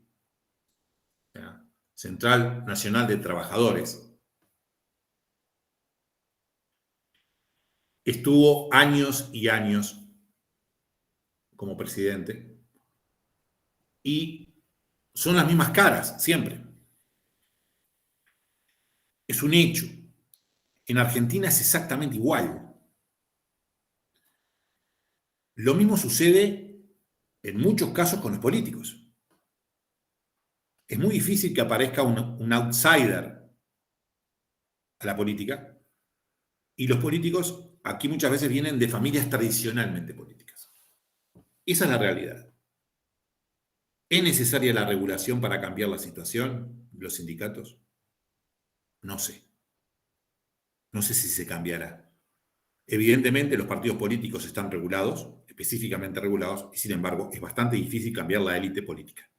Central Nacional de Trabajadores, estuvo años y años como presidente y son las mismas caras, siempre. Es un hecho. En Argentina es exactamente igual. Lo mismo sucede en muchos casos con los políticos. Es muy difícil que aparezca un outsider a la política y los políticos aquí muchas veces vienen de familias tradicionalmente políticas. Esa es la realidad. ¿Es necesaria la regulación para cambiar la situación de los sindicatos? No sé. No sé si se cambiará. Evidentemente los partidos políticos están regulados, específicamente regulados, y sin embargo es bastante difícil cambiar la élite política.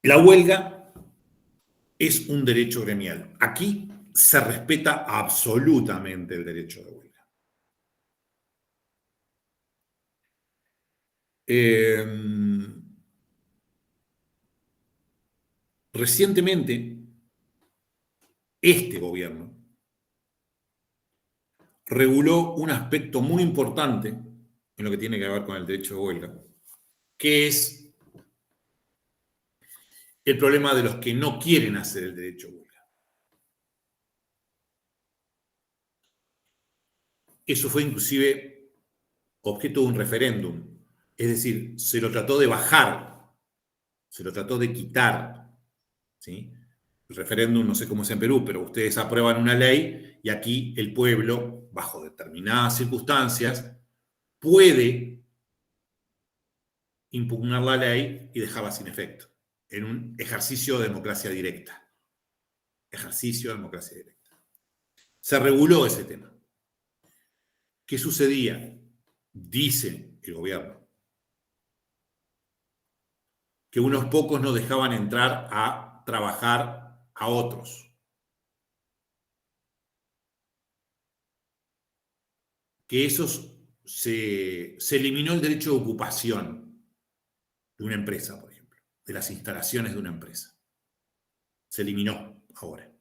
La huelga es un derecho gremial. Aquí se respeta absolutamente el derecho de huelga. Recientemente, este gobierno reguló un aspecto muy importante en lo que tiene que ver con el derecho de huelga, que es el problema de los que no quieren hacer el derecho de huelga. Eso fue inclusive objeto de un referéndum, es decir, se lo trató de bajar, se lo trató de quitar, ¿sí? El referéndum, no sé cómo es en Perú, pero ustedes aprueban una ley y aquí el pueblo, bajo determinadas circunstancias, puede impugnar la ley y dejarla sin efecto, en un ejercicio de democracia directa. Ejercicio de democracia directa. Se reguló ese tema. ¿Qué sucedía? Dice el gobierno que unos pocos no dejaban entrar a trabajar a otros. Que se eliminó el derecho de ocupación de una empresa, por ejemplo. de las instalaciones de una empresa. Se eliminó ahora.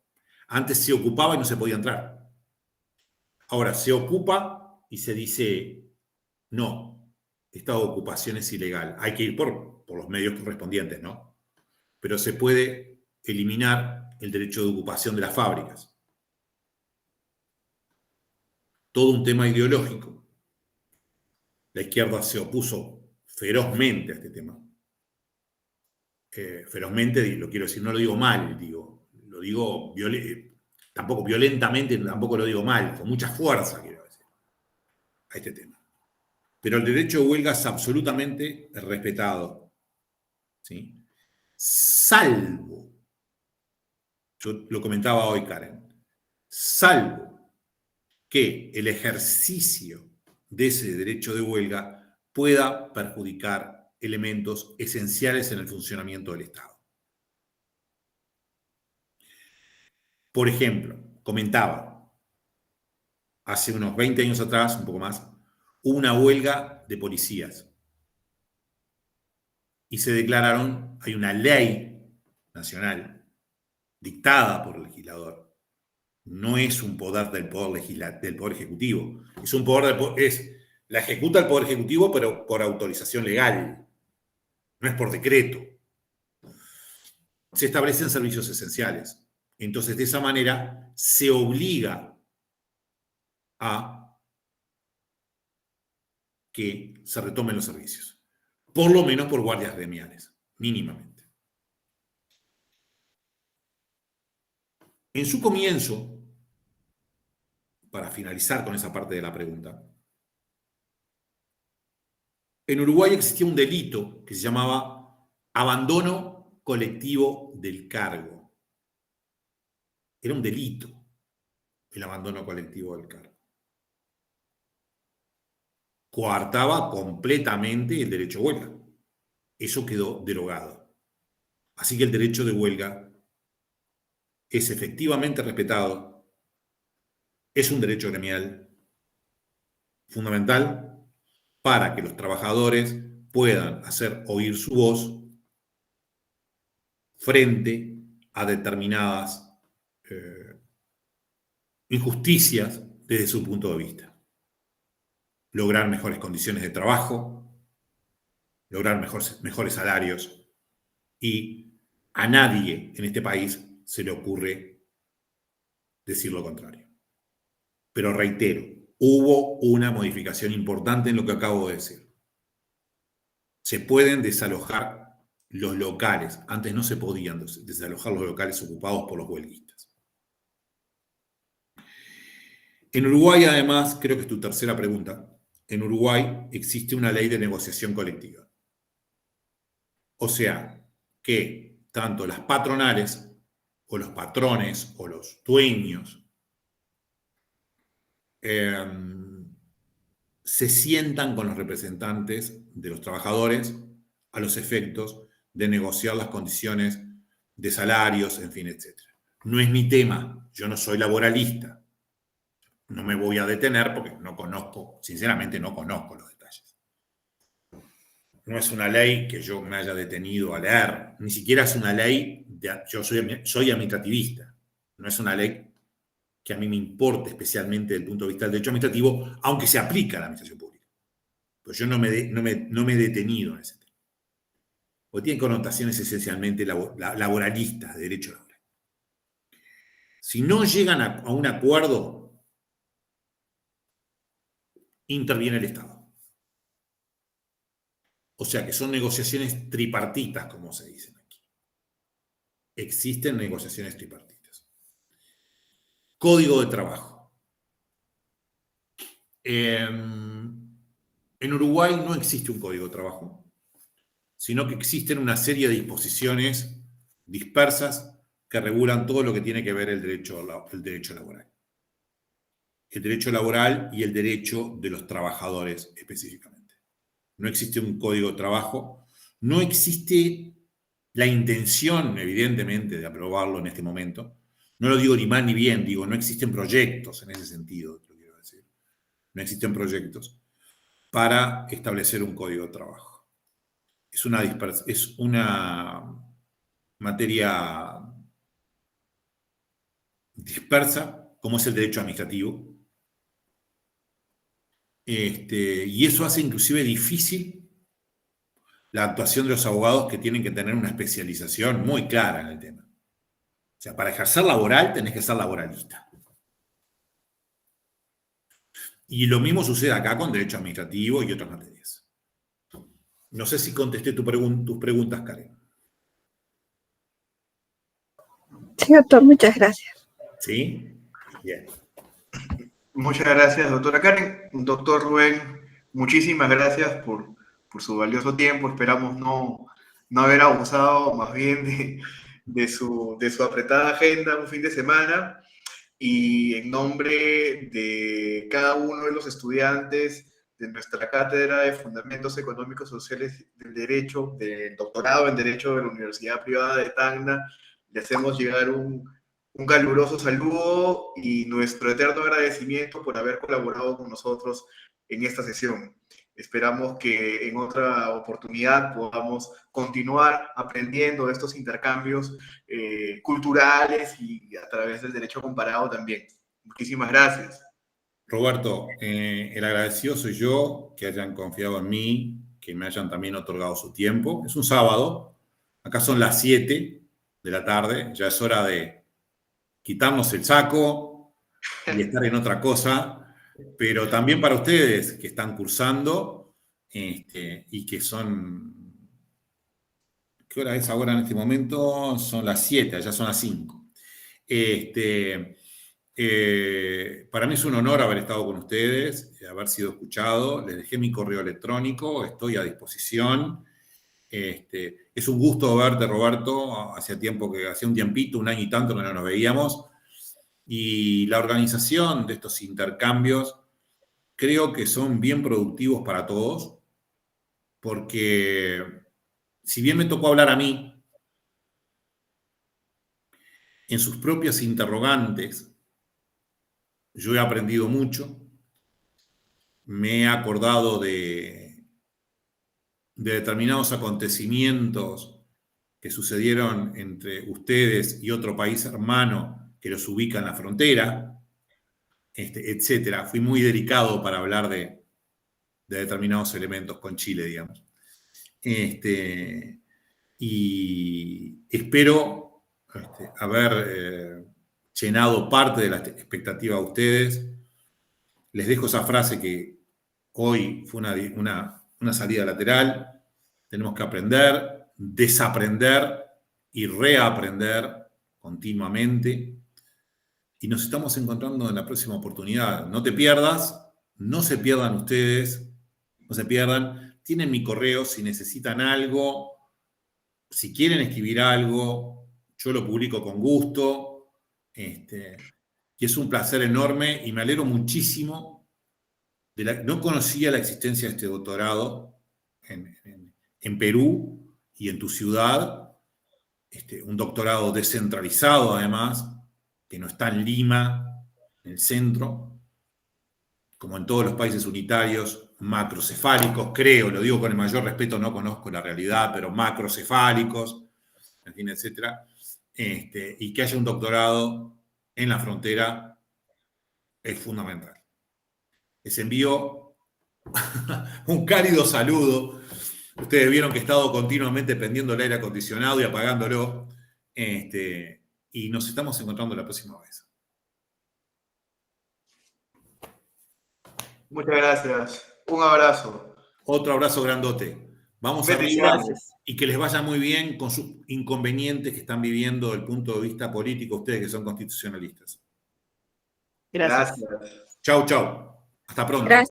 Antes se ocupaba y no se podía entrar. Ahora se ocupa y se dice, no, esta ocupación es ilegal. Hay que ir por los medios correspondientes, ¿no? Pero se puede eliminar el derecho de ocupación de las fábricas. Todo un tema ideológico. La izquierda se opuso ferozmente a este tema. Ferozmente, lo quiero decir, no lo digo mal, lo digo tampoco violentamente, tampoco lo digo mal, con mucha fuerza, quiero decir, a este tema. Pero el derecho de huelga es absolutamente respetado, ¿sí? Salvo, yo lo comentaba hoy, Karen, salvo que el ejercicio de ese derecho de huelga pueda perjudicar elementos esenciales en el funcionamiento del Estado. Por ejemplo, comentaba, hace unos 20 años atrás, un poco más, hubo una huelga de policías. Y se declararon, hay una ley nacional dictada por el legislador. No es un poder del poder ejecutivo. Es un poder la ejecuta el poder ejecutivo, pero por autorización legal. No es por decreto. Se establecen servicios esenciales. Entonces, de esa manera, se obliga a que se retomen los servicios. Por lo menos por guardias gremiales, mínimamente. En su comienzo, para finalizar con esa parte de la pregunta, en Uruguay existía un delito que se llamaba abandono colectivo del cargo. Era un delito el abandono colectivo del cargo. Coartaba completamente el derecho a huelga. Eso quedó derogado. Así que el derecho de huelga es efectivamente respetado, es un derecho gremial fundamental para que los trabajadores puedan hacer oír su voz frente a determinadas injusticias desde su punto de vista. Lograr mejores condiciones de trabajo, lograr mejores salarios, y a nadie en este país se le ocurre decir lo contrario. Pero reitero, hubo una modificación importante en lo que acabo de decir. Se pueden desalojar los locales. Antes no se podían desalojar los locales ocupados por los huelguistas. En Uruguay, además, creo que es tu tercera pregunta, en Uruguay existe una ley de negociación colectiva. O sea, que tanto las patronales o los patrones o los dueños se sientan con los representantes de los trabajadores a los efectos de negociar las condiciones de salarios, en fin, etc. No es mi tema, yo no soy laboralista. No me voy a detener porque no conozco, sinceramente no conozco los detalles. No es una ley que yo me haya detenido a leer, ni siquiera es una ley, yo soy administrativista, no es una ley que a mí me importe especialmente desde el punto de vista del derecho administrativo, aunque se aplica a la administración pública. Pues yo no me he detenido en ese tema. Porque tiene connotaciones esencialmente laboralistas, de derecho laboral. Si no llegan a un acuerdo, interviene el Estado. O sea que son negociaciones tripartitas, como se dicen aquí. Existen negociaciones tripartitas. Código de trabajo. En Uruguay no existe un código de trabajo, sino que existen una serie de disposiciones dispersas que regulan todo lo que tiene que ver el derecho laboral. El derecho laboral y el derecho de los trabajadores específicamente. No existe un código de trabajo, no existe la intención, evidentemente, de aprobarlo en este momento. No lo digo ni mal ni bien, digo, no existen proyectos en ese sentido, lo quiero decir. No existen proyectos para establecer un código de trabajo. es una materia dispersa, como es el derecho administrativo. Y eso hace inclusive difícil la actuación de los abogados que tienen que tener una especialización muy clara en el tema. O sea, para ejercer laboral tenés que ser laboralista. Y lo mismo sucede acá con derecho administrativo y otras materias. No sé si contesté tus preguntas, Karen. Sí, doctor, muchas gracias. ¿Sí? Bien. Muchas gracias, doctora Karen. Doctor Rubén, muchísimas gracias por su valioso tiempo. Esperamos no haber abusado más bien de su apretada agenda un fin de semana. Y en nombre de cada uno de los estudiantes de nuestra cátedra de Fundamentos Económicos Sociales del Derecho, del doctorado en Derecho de la Universidad Privada de Tacna, le hacemos llegar un caluroso saludo y nuestro eterno agradecimiento por haber colaborado con nosotros en esta sesión. Esperamos que en otra oportunidad podamos continuar aprendiendo de estos intercambios culturales y a través del derecho comparado también. Muchísimas gracias. Roberto, el agradecido soy yo, que hayan confiado en mí, que me hayan también otorgado su tiempo. Es un sábado, acá son las 7 de la tarde, ya es hora de quitarnos el saco y estar en otra cosa, pero también para ustedes que están cursando y que son... ¿Qué hora es ahora en este momento? Son las 7, allá son las 5. Para mí es un honor haber estado con ustedes, haber sido escuchado. Les dejé mi correo electrónico, estoy a disposición. Es un gusto verte, Roberto. Hacía un tiempito, un año y tanto que no nos veíamos. Y la organización de estos intercambios creo que son bien productivos para todos, porque si bien me tocó hablar a mí, en sus propias interrogantes, yo he aprendido mucho, me he acordado de determinados acontecimientos que sucedieron entre ustedes y otro país hermano que los ubica en la frontera, etcétera. Fui muy delicado para hablar de determinados elementos con Chile, digamos. Y espero haber llenado parte de la expectativa a ustedes. Les dejo esa frase que hoy fue una salida lateral. Tenemos que aprender, desaprender y reaprender continuamente. Y nos estamos encontrando en la próxima oportunidad. No te pierdas, no se pierdan ustedes, no se pierdan. Tienen mi correo si necesitan algo, si quieren escribir algo, yo lo publico con gusto. Y es un placer enorme y me alegro muchísimo. No conocía la existencia de este doctorado en Perú y en tu ciudad. Un doctorado descentralizado, además, que no está en Lima, en el centro, como en todos los países unitarios, macrocefálicos, creo, lo digo con el mayor respeto, no conozco la realidad, pero macrocefálicos, en fin, etcétera, y que haya un doctorado en la frontera es fundamental. Les envío un cálido saludo. Ustedes vieron que he estado continuamente prendiendo el aire acondicionado y apagándolo, y nos estamos encontrando la próxima vez. Muchas gracias. Un abrazo. Otro abrazo grandote. Vamos arriba y que les vaya muy bien con sus inconvenientes que están viviendo desde el punto de vista político, ustedes que son constitucionalistas. Gracias. Chau, chau. Hasta pronto. Gracias.